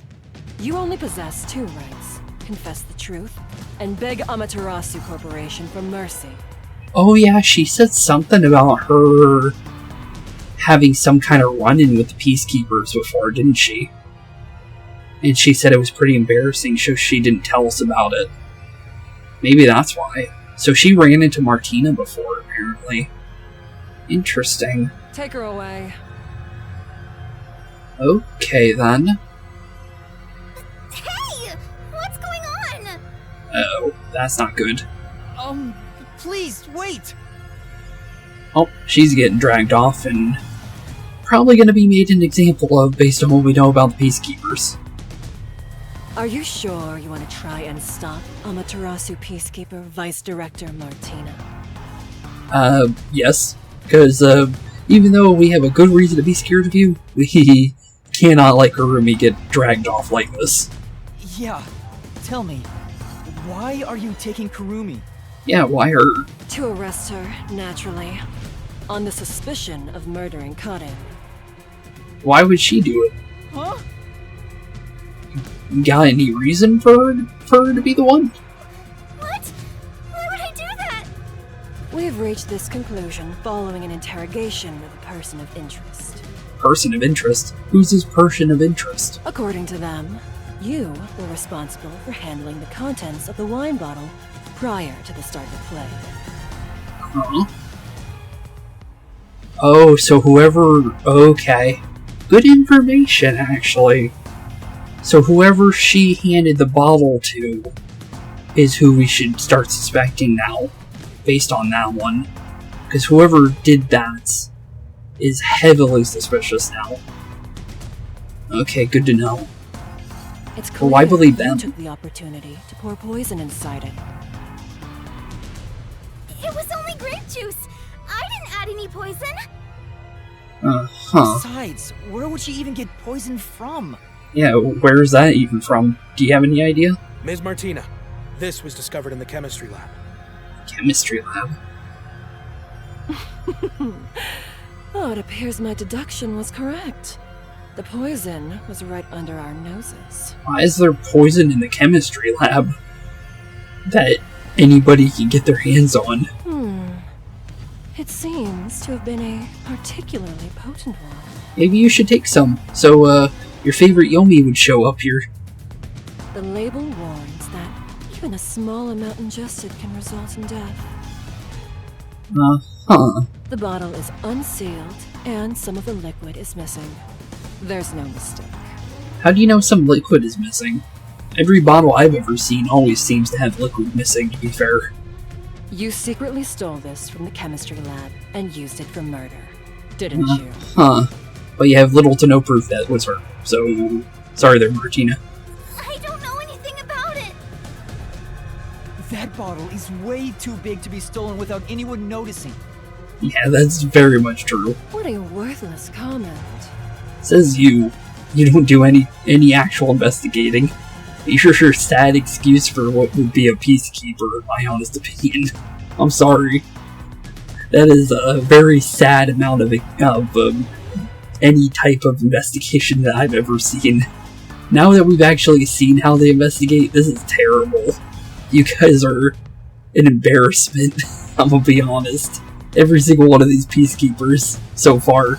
You only possess two rights. Confess the truth, and beg Amaterasu Corporation for mercy. Oh yeah, she said something about her having some kind of run-in with the Peacekeepers before, didn't she? And she said it was pretty embarrassing, so she didn't tell us about it. Maybe that's why. So she ran into Martina before, apparently. Interesting. Take her away. Okay, then. Hey! What's going on? Oh, that's not good. Please, wait! Oh, she's getting dragged off and probably gonna be made an example of based on what we know about the Peacekeepers. Are you sure you want to try and stop Amaterasu Peacekeeper Vice Director Martina? Yes. Because, even though we have a good reason to be scared of you, we cannot let Kurumi get dragged off like this. Yeah, tell me, why are you taking Kurumi? Yeah, why her? To arrest her, naturally. On the suspicion of murdering Kanai. Why would she do it? Huh? Got any reason for her to be the one? What? Why would I do that? We've reached this conclusion following an interrogation with a person of interest. Person of interest? Who's this person of interest? According to them, you were responsible for handling the contents of the wine bottle prior to the start of the play. Huh? Oh, so whoever... Okay. Good information, actually. So whoever she handed the bottle to is who we should start suspecting now, based on that one. Because whoever did that is heavily suspicious now. Okay, good to know. It's clear why believe them? You took the opportunity to pour poison inside it. It was only grape juice. I didn't add any poison. Huh. Besides, where would she even get poison from? Yeah, where's that even from? Do you have any idea? Ms. Martina, this was discovered in the chemistry lab. Chemistry lab? Oh, it appears my deduction was correct. The poison was right under our noses. Why is there poison in the chemistry lab that anybody can get their hands on? It seems to have been a particularly potent one. Maybe you should take some, so your favorite Yomi would show up here. The label warns that even a small amount ingested can result in death. Huh. The bottle is unsealed, and some of the liquid is missing. There's no mistake. How do you know some liquid is missing? Every bottle I've ever seen always seems to have liquid missing, to be fair. You secretly stole this from the chemistry lab and used it for murder, didn't you? Huh. But you have little to no proof that was her, so... Sorry there, Martina. I don't know anything about it. That bottle is way too big to be stolen without anyone noticing. Yeah, that's very much true. What a worthless comment. Says you. You don't do any actual investigating. You're your sad excuse for what would be a peacekeeper, in my honest opinion. I'm sorry. That is a very sad amount of any type of investigation that I've ever seen. Now that we've actually seen how they investigate, this is terrible. You guys are an embarrassment, I'm gonna be honest. Every single one of these peacekeepers so far.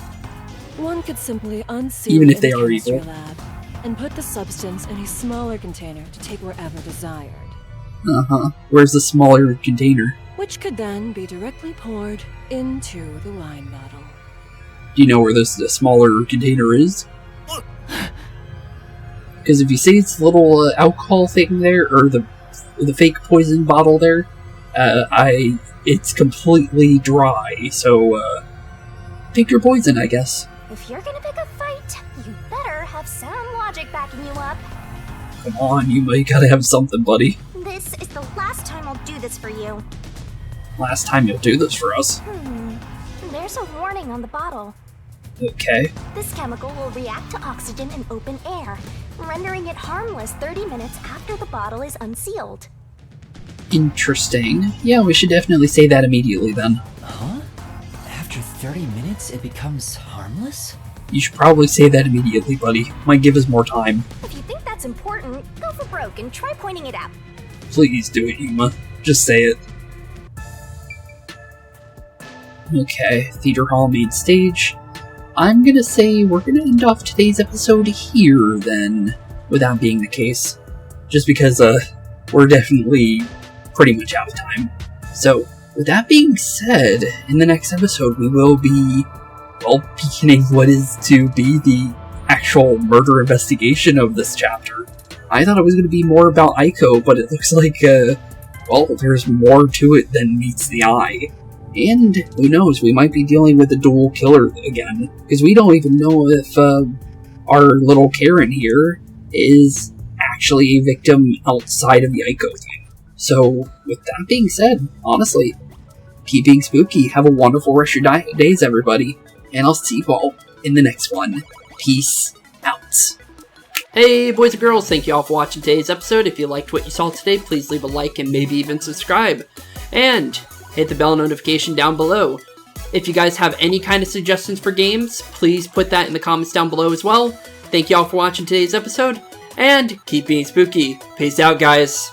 One could simply unseal even if they the are chemistry evil. lab and put the substance in a smaller container to take wherever desired. Where's the smaller container? Which could then be directly poured into the wine bottle. Do you know where the smaller container is? Because if you say it's a little alcohol thing there, or the fake poison bottle there, it's completely dry, so pick your poison, I guess. If you're gonna pick a fight, you better have sound logic backing you up. Come on, you gotta have something, buddy. This is the last time I'll do this for you. Last time you'll do this for us. There's a warning on the bottle. Okay. This chemical will react to oxygen in open air, rendering it harmless 30 minutes after the bottle is unsealed. Interesting. Yeah, we should definitely say that immediately then. Huh? After 30 minutes, it becomes harmless? You should probably say that immediately, buddy. Might give us more time. If you think that's important, go for broke and try pointing it out. Please do it, Yuma. Just say it. Okay, Theater Hall main stage. I'm gonna say we're gonna end off today's episode here, then, with that being the case. Just because, we're definitely pretty much out of time. So, with that being said, in the next episode we will be, well, beginning what is to be the actual murder investigation of this chapter. I thought it was gonna be more about Yakou, but it looks like, well, there's more to it than meets the eye. And, who knows, we might be dealing with a dual killer again, because we don't even know if, our little Karen here is actually a victim outside of the Yakou thing. So, with that being said, honestly, keep being spooky, have a wonderful rest of your days, everybody, and I'll see you all in the next one. Peace out. Hey boys and girls, thank you all for watching today's episode. If you liked what you saw today, please leave a like and maybe even subscribe. And hit the bell notification down below. If you guys have any kind of suggestions for games, please put that in the comments down below as well. Thank you all for watching today's episode, and keep being spooky. Peace out, guys.